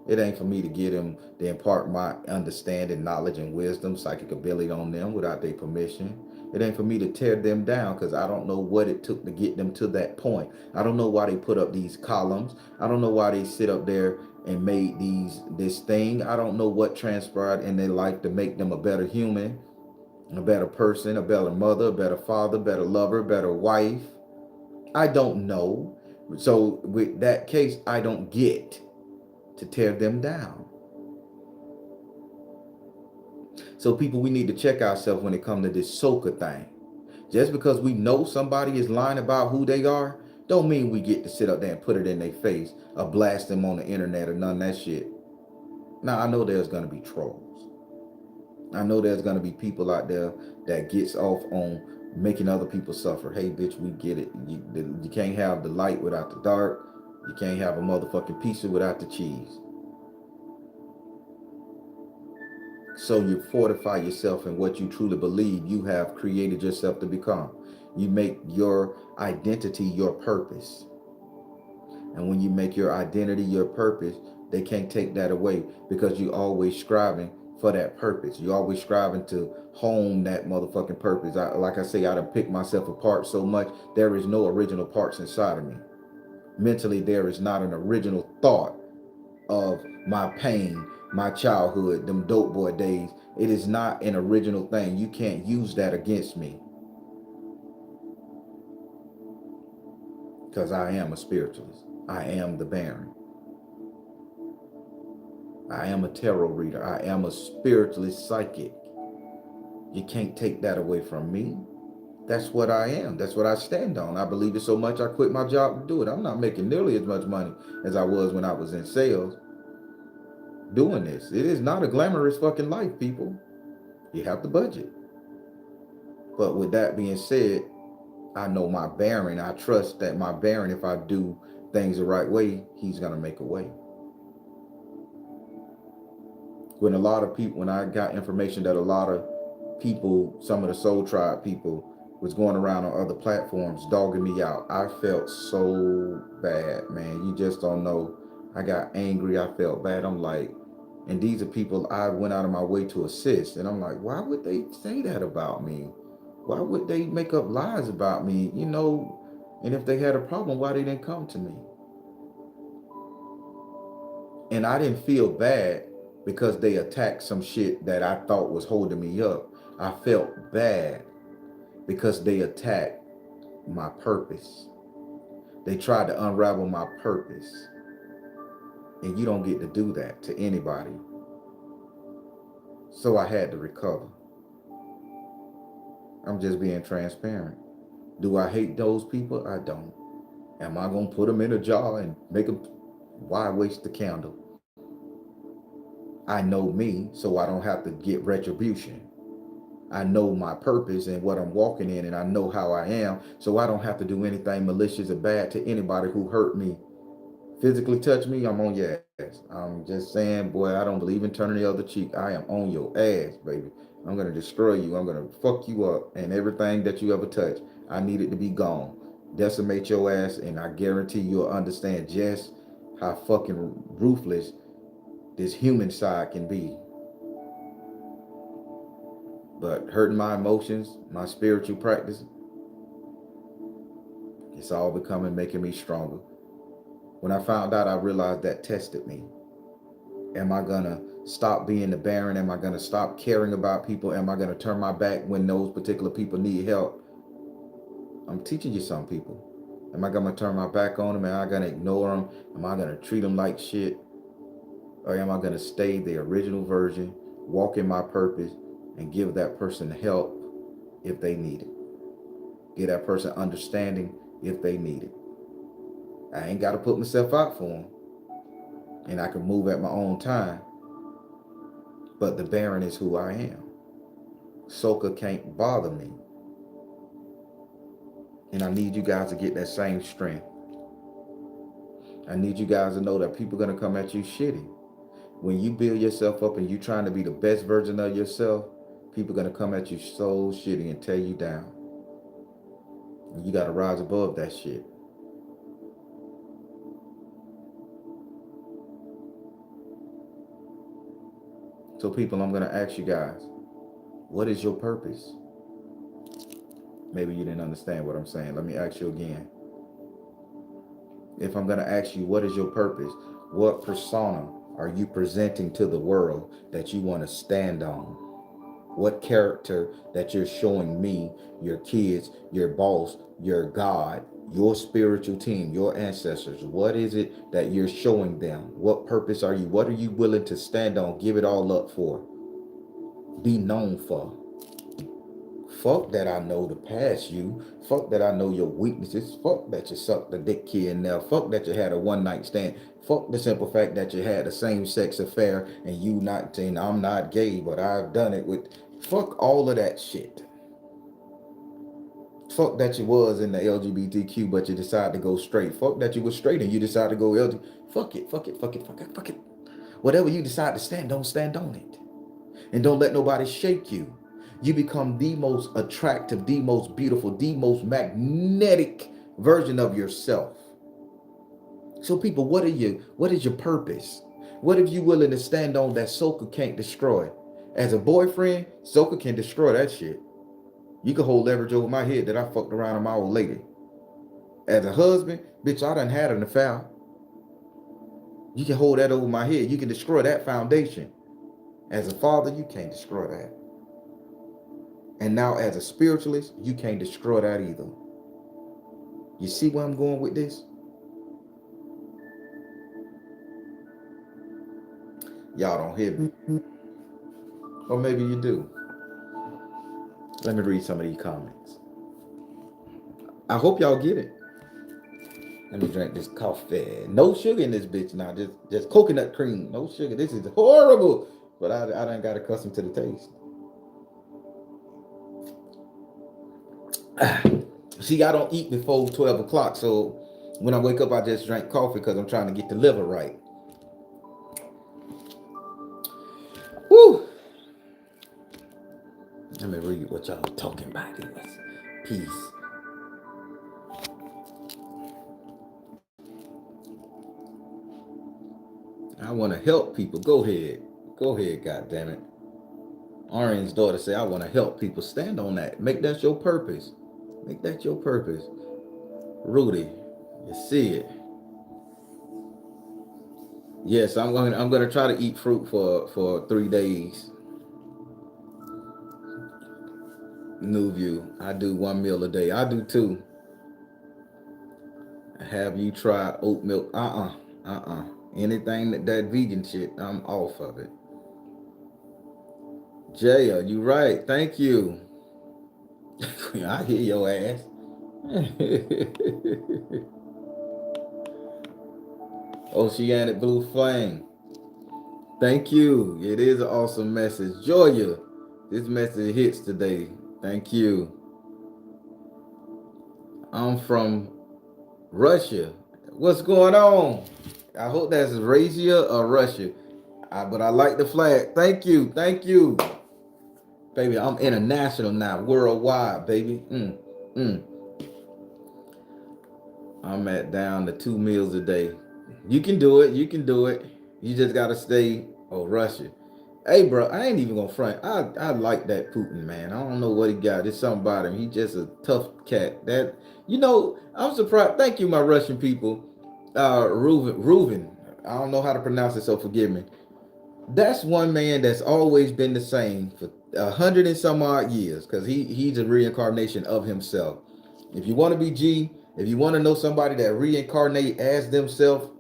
It ain't for me to get them, to impart my understanding, knowledge, and wisdom, psychic ability on them without their permission. It ain't for me to tear them down because I don't know what it took to get them to that point. I don't know why they put up these columns. I don't know why they sit up there and made this thing. I don't know what transpired in their life to make them a better human, a better person, a better mother, a better father, better lover, better wife. I don't know. So with that case, I don't get to tear them down. So people, we need to check ourselves when it comes to this Socha thing. Just because we know somebody is lying about who they are, don't mean we get to sit up there and put it in their face or blast them on the internet or none of that shit. Now, I know there's going to be trolls. I know there's going to be people out there that gets off on making other people suffer. Hey, bitch, we get it. You can't have the light without the dark. You can't have a motherfucking pizza without the cheese. So you fortify yourself in what you truly believe you have created yourself to become. You make your identity your purpose. And when you make your identity your purpose, they can't take that away because you're always striving for that purpose. You're always striving to hone that motherfucking purpose. Like I say, I done picked myself apart so much, there is no original parts inside of me. Mentally, there is not an original thought of my pain, my childhood, them dope boy days. It is not an original thing. You can't use that against me because I am a spiritualist. I am the Baron. I am a tarot reader. I am a spiritualist psychic. You can't take that away from me. That's what I am. That's what I stand on. I believe it so much I quit my job to do it. I'm not making nearly as much money as I was when I was in sales doing this. It is not a glamorous fucking life, people. You have to budget. But with that being said, I know my Baron. I trust that my Baron, if I do things the right way, he's going to make a way. When a lot of people, when I got information that a lot of people, some of the Soul Tribe people, was going around on other platforms dogging me out, I felt so bad, man. You just don't know. I got angry. I felt bad. I'm like, and these are people I went out of my way to assist. And I'm like, why would they say that about me? Why would they make up lies about me? You know, and if they had a problem, why they didn't come to me? And I didn't feel bad because they attacked some shit that I thought was holding me up. I felt bad because they attacked my purpose. They tried to unravel my purpose. And you don't get to do that to anybody. So I had to recover. I'm just being transparent. Do I hate those people? I don't. Am I going to put them in a jar and make them? Why waste the candle? I know me, so I don't have to get retribution. I know my purpose and what I'm walking in, and I know how I am, so I don't have to do anything malicious or bad to anybody who hurt me. Physically touch me, I'm on your ass. I'm just saying, boy, I don't believe in turning the other cheek. I am on your ass, baby. I'm going to destroy you. I'm going to fuck you up, and everything that you ever touch, I need it to be gone. Decimate your ass, and I guarantee you'll understand just how fucking ruthless this human side can be. But hurting my emotions, my spiritual practice, it's all becoming, making me stronger. When I found out, I realized that tested me. Am I going to stop being the Baron? Am I going to stop caring about people? Am I going to turn my back when those particular people need help? I'm teaching you some people. Am I going to turn my back on them? Am I going to ignore them? Am I going to treat them like shit? Or am I going to stay the original version, walk in my purpose, and give that person help if they need it? Give that person understanding if they need it. I ain't got to put myself out for them. And I can move at my own time. But the Baron is who I am. Socha can't bother me. And I need you guys to get that same strength. I need you guys to know that people are going to come at you shitty. When you build yourself up and you're trying to be the best version of yourself, people are going to come at you so shitty and tear you down. And you got to rise above that shit. So people, I'm going to ask you guys, what is your purpose? Maybe you didn't understand what I'm saying. Let me ask you again. If I'm going to ask you, what is your purpose? What persona are you presenting to the world that you want to stand on? What character that you're showing me, your kids, your boss, your God, your spiritual team, your ancestors? What is it that you're showing them? What purpose are you? What are you willing to stand on? Give it all up for. Be known for. Fuck that I know to pass you. Fuck that I know your weaknesses. Fuck that you sucked the dick here and there. Fuck that you had a one night stand. Fuck the simple fact that you had a same sex affair and you not saying I'm not gay, but I've done it with. Fuck all of that shit. Fuck that you was in the LGBTQ, but you decided to go straight. Fuck that you was straight and you decided to go LGBT. Fuck it, fuck it, fuck it, fuck it, fuck it. Whatever you decide to stand on it. And don't let nobody shake you. You become the most attractive, the most beautiful, the most magnetic version of yourself. So people, what is your purpose? What if you willing to stand on that Socha can't destroy? As a boyfriend, Socha can destroy that shit. You can hold leverage over my head that I fucked around on my old lady. As a husband, bitch, I done had an affair. You can hold that over my head. You can destroy that foundation. As a father, you can't destroy that. And now, as a spiritualist, you can't destroy that either. You see where I'm going with this? Y'all don't hear me. Or maybe you do. Let me read some of these comments. I hope y'all get it. Let me drink this coffee. No sugar in this bitch now. Just coconut cream. No sugar. This is horrible. But I done got accustomed to the taste. See, I don't eat before 12 o'clock. So when I wake up, I just drink coffee because I'm trying to get the liver right. Woo! Let me read what y'all talking about. Peace. I want to help people. Go ahead. Go ahead, goddammit. Arian's daughter say, I want to help people. Stand on that. Make that your purpose. Make that your purpose. Rudy, you see it. Yes, I'm gonna try to eat fruit for 3 days. New View. I do 1 meal a day. I do too. Have you tried oat milk? Anything that vegan shit, I'm off of it. Jaya, you right. Thank you. I hear your ass. Oceanic Blue Flame. Thank you. It is an awesome message. Joya, this message hits today. Thank you. I'm from Russia. What's going on? I hope that's Rasia or Russia. But I like the flag. Thank you. Thank you. Baby, I'm international now. Worldwide, baby. I'm at down to 2 meals a day. You can do it. You can do it. You just got to stay. Oh, Russia. Hey, bro, I ain't even gonna front. I like that Putin, man. I don't know what he got. It's something about him. He just a tough cat. I'm surprised. Thank you, my Russian people. Reuven. I don't know how to pronounce it, so forgive me. That's one man that's always been the same for 100 and some odd years, because he's a reincarnation of himself. If you want to be G, if you want to know somebody that reincarnate as themselves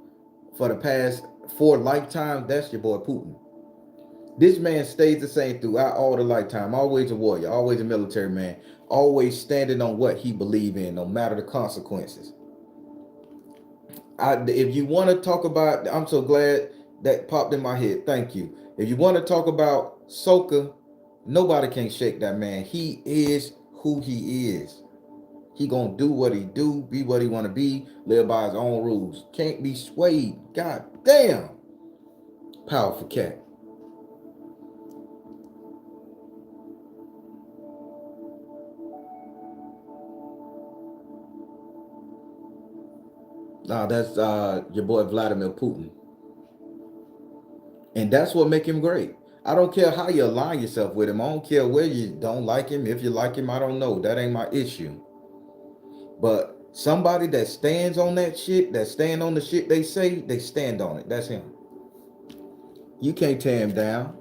for the past 4 lifetimes, that's your boy Putin. This man stays the same throughout all the lifetime. Always a warrior, always a military man, always standing on what he believes in, no matter the consequences. If you want to talk about, I'm so glad that popped in my head. Thank you. If you want to talk about Socha, nobody can shake that man. He is who he is. He gonna do what he do, be what he want to be, live by his own rules. Can't be swayed. God damn. Powerful cat. Nah, that's your boy Vladimir Putin. And that's what make him great. I don't care how you align yourself with him. I don't care where you don't like him. If you like him, I don't know. That ain't my issue. But somebody that stands on that shit, that stand on the shit they say, they stand on it. That's him. You can't tear him down.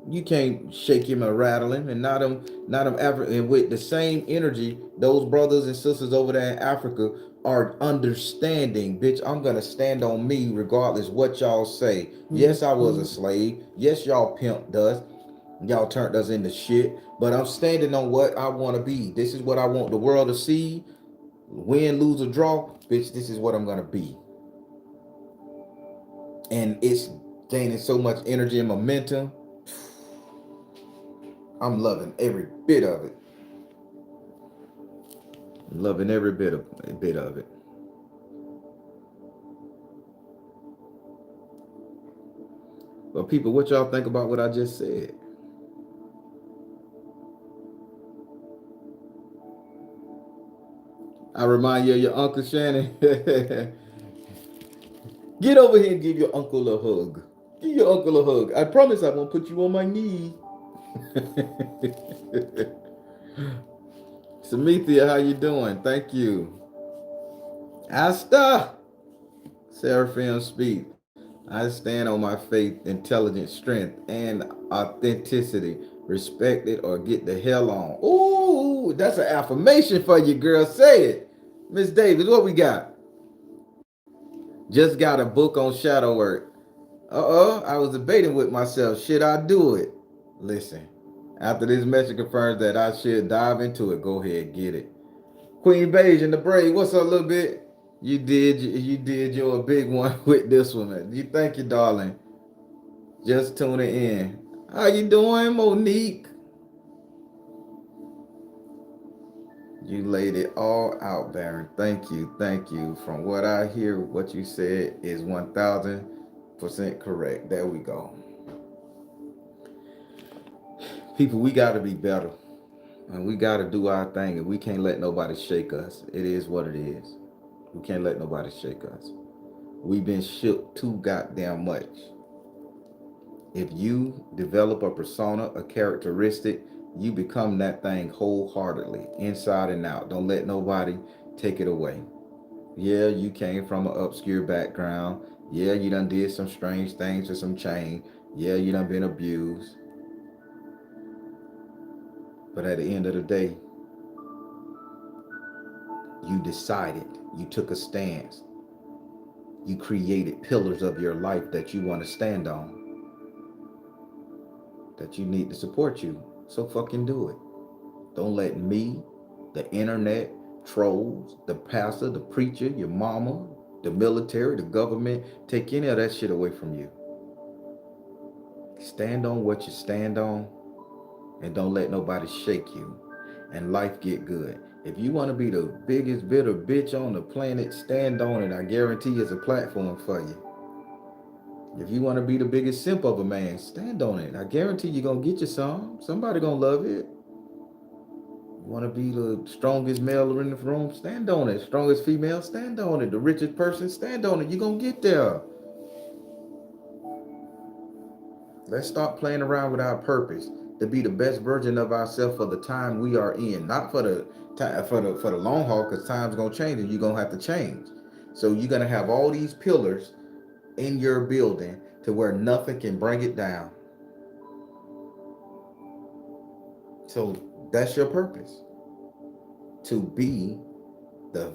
You can't shake him or rattle him. And not him and with the same energy, those brothers and sisters over there in Africa are understanding, bitch. I'm gonna stand on me regardless what y'all say. Yes, I was a slave. Yes, y'all pimped us. Y'all turned us into shit. But I'm standing on what I want to be. This is what I want the world to see. Win, lose, or draw, bitch, this is what I'm gonna be. And it's gaining so much energy and momentum. I'm loving every bit of it. I'm loving every bit of it. But people, what y'all think about what I just said? I remind you of your Uncle Shannon. Get over here and give your uncle a hug. Give your uncle a hug. I promise I won't put you on my knee. Samithia, how you doing? Thank you. Asta. Seraphim speak. I stand on my faith, intelligence, strength, and authenticity. Respect it or get the hell on. Ooh, that's an affirmation for you, girl. Say it. Miss Davis, what we got? Just got a book on shadow work. I was debating with myself. Should I do it? Listen, after this message confirms that I should dive into it, go ahead, get it. Queen Beige and the Braid, what's up, a little bit? You did your big one with this one, man. You thank you, darling. Just tuning in. How you doing, Monique? You laid it all out, Baron. Thank you, thank you. From what I hear, what you said is 1,000% correct. There we go. People, we got to be better. And we got to do our thing. And we can't let nobody shake us. It is what it is. We can't let nobody shake us. We've been shook too goddamn much. If you develop a persona, a characteristic, you become that thing wholeheartedly, inside and out. Don't let nobody take it away. Yeah, you came from an obscure background. Yeah, you done did some strange things with some change. Yeah, you done been abused. But at the end of the day, you decided, you took a stance, you created pillars of your life that you want to stand on, that you need to support you. So fucking do it. Don't let me, the internet, trolls, the pastor, the preacher, your mama, the military, the government, take any of that shit away from you. Stand on what you stand on and don't let nobody shake you. And life get good. If you want to be the biggest bitter bitch on the planet, stand on it. I guarantee it's a platform for you. If you want to be the biggest simp of a man, stand on it. I guarantee you're going to get you some. Somebody going to love it. Want to be the strongest male in the room? Stand on it. Strongest female? Stand on it. The richest person? Stand on it. You're going to get there. Let's stop playing around with our purpose to be the best version of ourselves for the time we are in, not for the time for the long haul, because time's gonna change and you're gonna have to change. So you're gonna have all these pillars in your building to where nothing can bring it down. So that's your purpose, to be the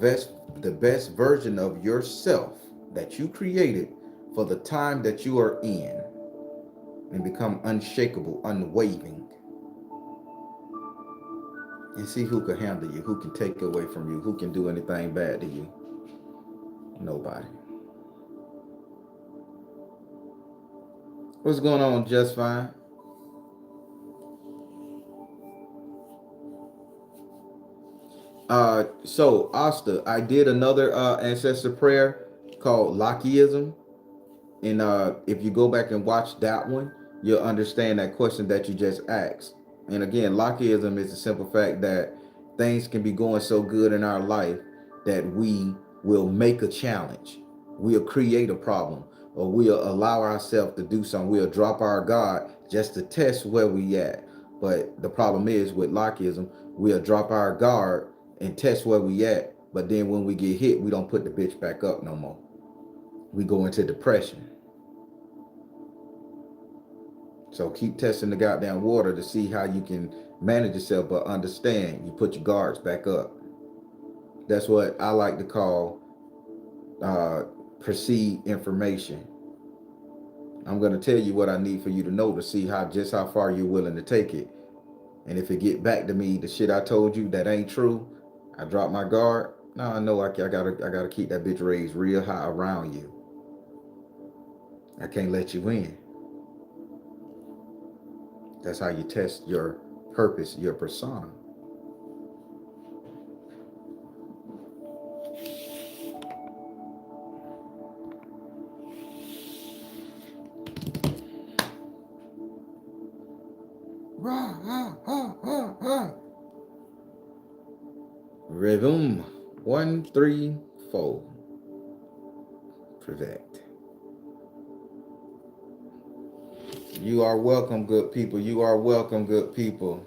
best version of yourself that you created for the time that you are in, and become unshakable, unwavering, and see who can handle you, who can take away from you, who can do anything bad to you. Nobody. What's going on? Just fine. So Asta, I did another ancestor prayer called Lockieism. And if you go back and watch that one, you'll understand that question that you just asked. And again, Lockeism is the simple fact that things can be going so good in our life that we will make a challenge, we'll create a problem, or we'll allow ourselves to do something. We'll drop our guard just to test where we at. But the problem is with Lockeism, we'll drop our guard and test where we at. But then when we get hit, we don't put the bitch back up no more. We go into depression. So keep testing the goddamn water to see how you can manage yourself, but understand you put your guards back up. That's what I like to call perceived information. I'm gonna tell you what I need for you to know to see how far you're willing to take it. And if it get back to me, the shit I told you that ain't true, I drop my guard. Now I know I gotta keep that bitch raised real high around you. I can't let you in. That's how you test your purpose, your persona. Rah, rah, rah, rah, rah. Rhythm 134. Perfect. You are welcome, good people. You are welcome, good people.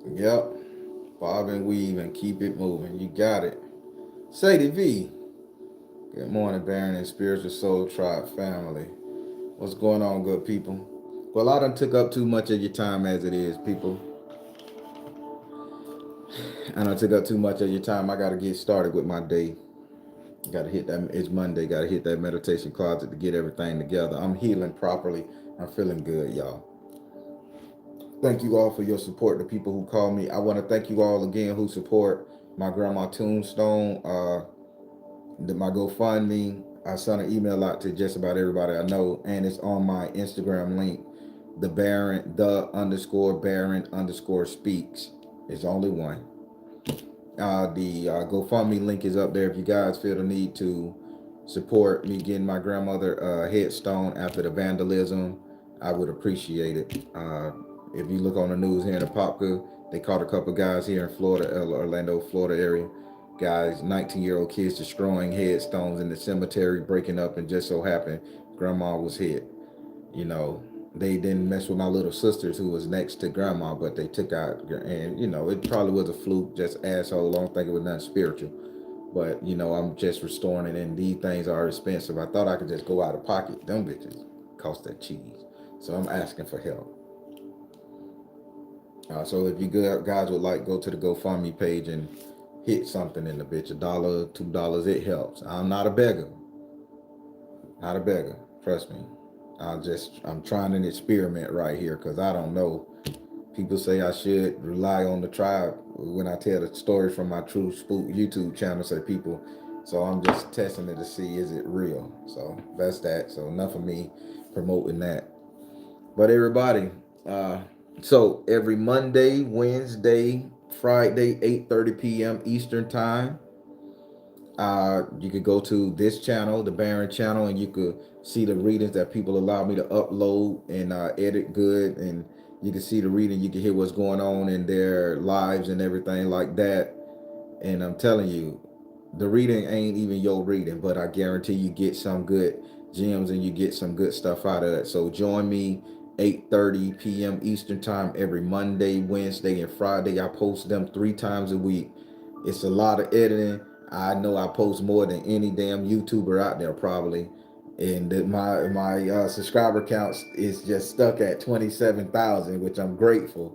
Yep. Bob and weave and keep it moving. You got it. Sadie V. Good morning, Baron and Spiritual Soul Tribe family. What's going on, good people? Well, I done took up too much of your time as it is, people. I done took up too much of your time. I gotta get started with my day. Gotta hit that. It's Monday. Gotta hit that meditation closet to get everything together. I'm healing properly. I'm feeling good, y'all. Thank you all for your support. The people who call me. I want to thank you all again who support my grandma tombstone. My GoFundMe. I sent an email out to just about everybody I know, and it's on my Instagram link. The Baron underscore speaks. It's only one. The GoFundMe link is up there if you guys feel the need to support me getting my grandmother headstone after the vandalism. I would appreciate it. If you look on the news here in Apopka, they caught a couple guys here in Florida, Orlando, Florida area. Guys, 19-year-old kids destroying headstones in the cemetery, breaking up, and just so happened grandma was hit. You know, they didn't mess with my little sisters who was next to grandma, but they took out, and it probably was a fluke, just asshole. I don't think it was nothing spiritual, but I'm just restoring it, and these things are expensive. I thought I could just go out of pocket. Them bitches cost that cheese, so I'm asking for help. So if you guys would like, go to the GoFundMe page and hit something in the bitch, $1, $2, it helps. I'm not a beggar, not a beggar. Trust me. I'm trying an experiment right here because I don't know. People say I should rely on the tribe when I tell the story from my True Spook YouTube channel. Say people, so I'm just testing it to see is it real. So that's that. So enough of me promoting that. But everybody, uh, so every Monday, Wednesday, Friday, 8:30 p.m. Eastern time. You could go to this channel, the Baron channel, and you could see the readings that people allow me to upload and edit good. And you can see the reading, you can hear what's going on in their lives and everything like that. And I'm telling you, the reading ain't even your reading, but I guarantee you get some good gems and you get some good stuff out of it. So join me 8:30 p.m. Eastern time every Monday, Wednesday, and Friday. I post them 3 times a week. It's a lot of editing. I know I post more than any damn YouTuber out there probably. And my subscriber count is just stuck at 27,000, which I'm grateful.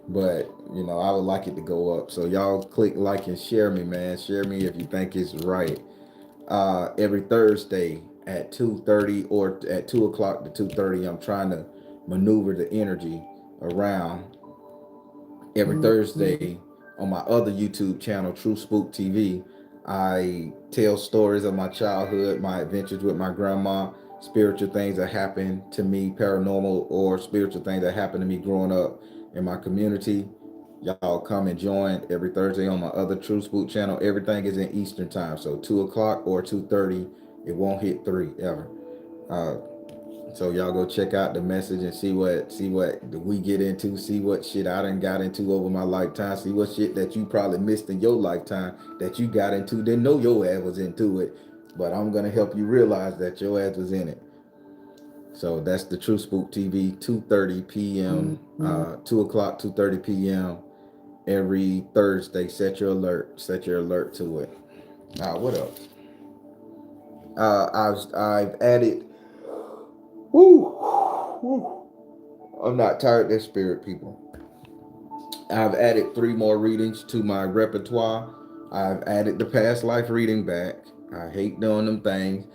But I would like it to go up. So y'all click like and share me, man. Share me if you think it's right. Every Thursday at 2:30 or at 2 o'clock to 2:30, I'm trying to maneuver the energy around. Every Thursday on my other YouTube channel, True Spook TV, I tell stories of my childhood, my adventures with my grandma, spiritual things that happened to me, paranormal or spiritual things that happened to me growing up in my community. Y'all come and join every Thursday on my other True Spook channel. Everything is in Eastern time, so 2 o'clock or 2:30. It won't hit 3 ever. Uh, so y'all go check out the message and see what we get into, see what shit I done got into over my lifetime, see what shit that you probably missed in your lifetime that you got into, didn't know your ass was into it. But I'm gonna help you realize that your ass was in it. So that's the True Spook TV, 2:30 p.m. 2 o'clock, 2:30 p.m. every Thursday. Set your alert. Set your alert to it. What else? I've added. Woo, woo. I'm not tired of this spirit, people. I've added 3 more readings to my repertoire. I've added the past life reading back. I hate doing them things.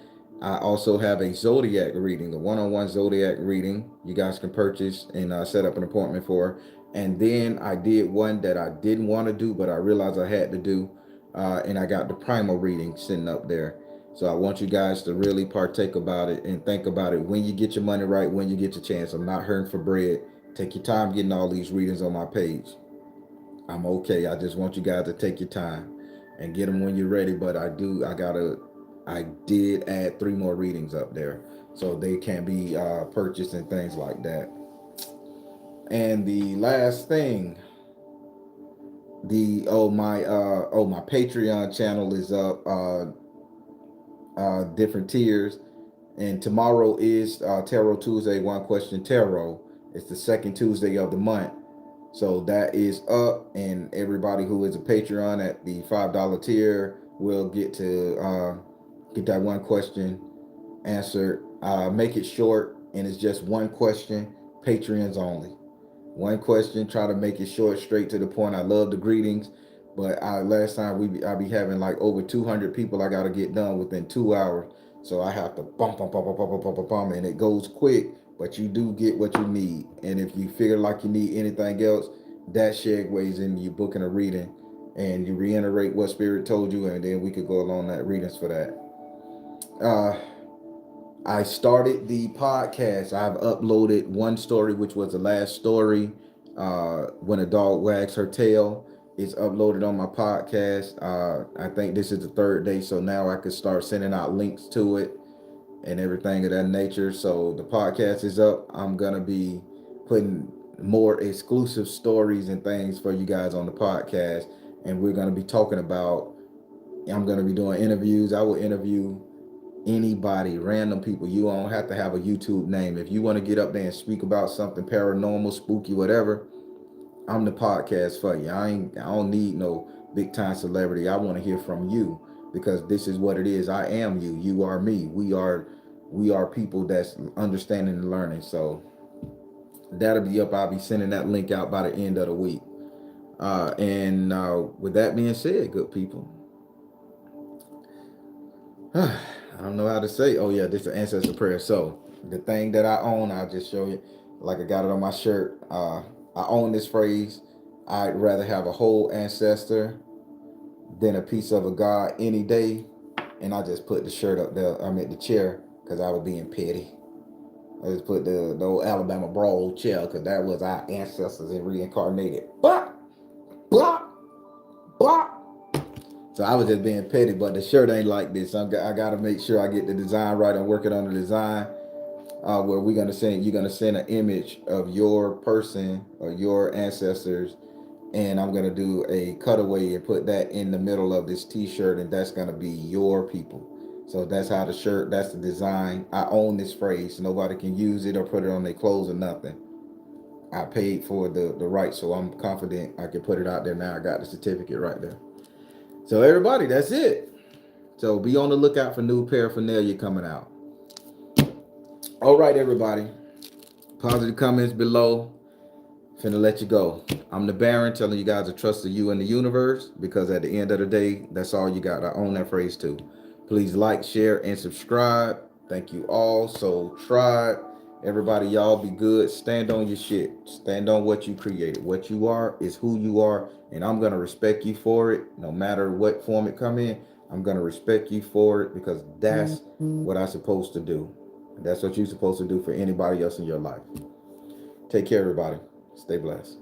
I also have a zodiac reading, a one-on-one zodiac reading. You guys can purchase and set up an appointment for. And then I did one that I didn't want to do, but I realized I had to do. And I got the primal reading sitting up there. So I want you guys to really partake about it and think about it when you get your money right, when you get your chance. I'm not hurting for bread. Take your time getting all these readings on my page. I'm okay. I just want you guys to take your time and get them when you're ready. But I did add 3 more readings up there so they can be purchased and things like that. And the last thing, my Patreon channel is up, different tiers. And tomorrow is Tarot Tuesday, One Question Tarot. It's the second Tuesday of the month. So that is up, and everybody who is a Patreon at the $5 tier will get to Get that one question answered. Make it short, and it's just one question. Patreons only. One question. Try to make it short, straight to the point. I love the greetings, but last time I be having like over 200 people. I gotta get done within 2 hours, so I have to bump, bump, bump, bump, bump, bump, bump, bump, and it goes quick. But you do get what you need, and if you figure like you need anything else, that segues into you booking a reading, and you reiterate what Spirit told you, and then we could go along that readings for that. Uh, I started the podcast. I've uploaded one story, which was the last story. When a dog wags her tail, it's uploaded on my podcast. I think this is the third day, so now I could start sending out links to it and everything of that nature. So the podcast is up. I'm gonna be putting more exclusive stories and things for you guys on the podcast, and we're gonna be talking about. I'm gonna be doing interviews. I will interview anybody, random people. You don't have to have a YouTube name. If you want to get up there and speak about something paranormal, spooky, whatever, I'm the podcast for you. I don't need no big time celebrity. I want to hear from you, because this is what it is. I am you. You are me. We are people that's understanding and learning. So that'll be up. I'll be sending that link out by the end of the week. And with that being said, good people, I don't know how to say. Oh yeah, this is an ancestor prayer. So the thing that I own, I'll just show you. Like I got it on my shirt. I own this phrase. I'd rather have a whole ancestor than a piece of a god any day. And I just put the shirt up there. I meant the chair, because I was being petty. I just put the old Alabama brawl chair, because that was our ancestors and reincarnated. Blah, blah, blah. So I was just being petty, but the shirt ain't like this. I got to make sure I get the design right. I'm working on the design, where you're gonna send an image of your person or your ancestors, and I'm gonna do a cutaway and put that in the middle of this T-shirt, and that's gonna be your people. So that's how the shirt. That's the design. I own this phrase. Nobody can use it or put it on their clothes or nothing. I paid for the right, so I'm confident I can put it out there now. I got the certificate right there. So everybody, that's it. So be on the lookout for new paraphernalia coming out. All right, everybody. Positive comments below. Finna let you go. I'm the Baron, telling you guys to trust the you in the universe, because at the end of the day, that's all you got. I own that phrase too. Please like, share, and subscribe. Thank you all. So tribe, everybody, y'all be good. Stand on your shit. Stand on what you created. What you are is who you are, and I'm gonna respect you for it, no matter what form it come in. I'm gonna respect you for it, because that's what I'm supposed to do. That's what you're supposed to do for anybody else in your life. Take care, everybody. Stay blessed.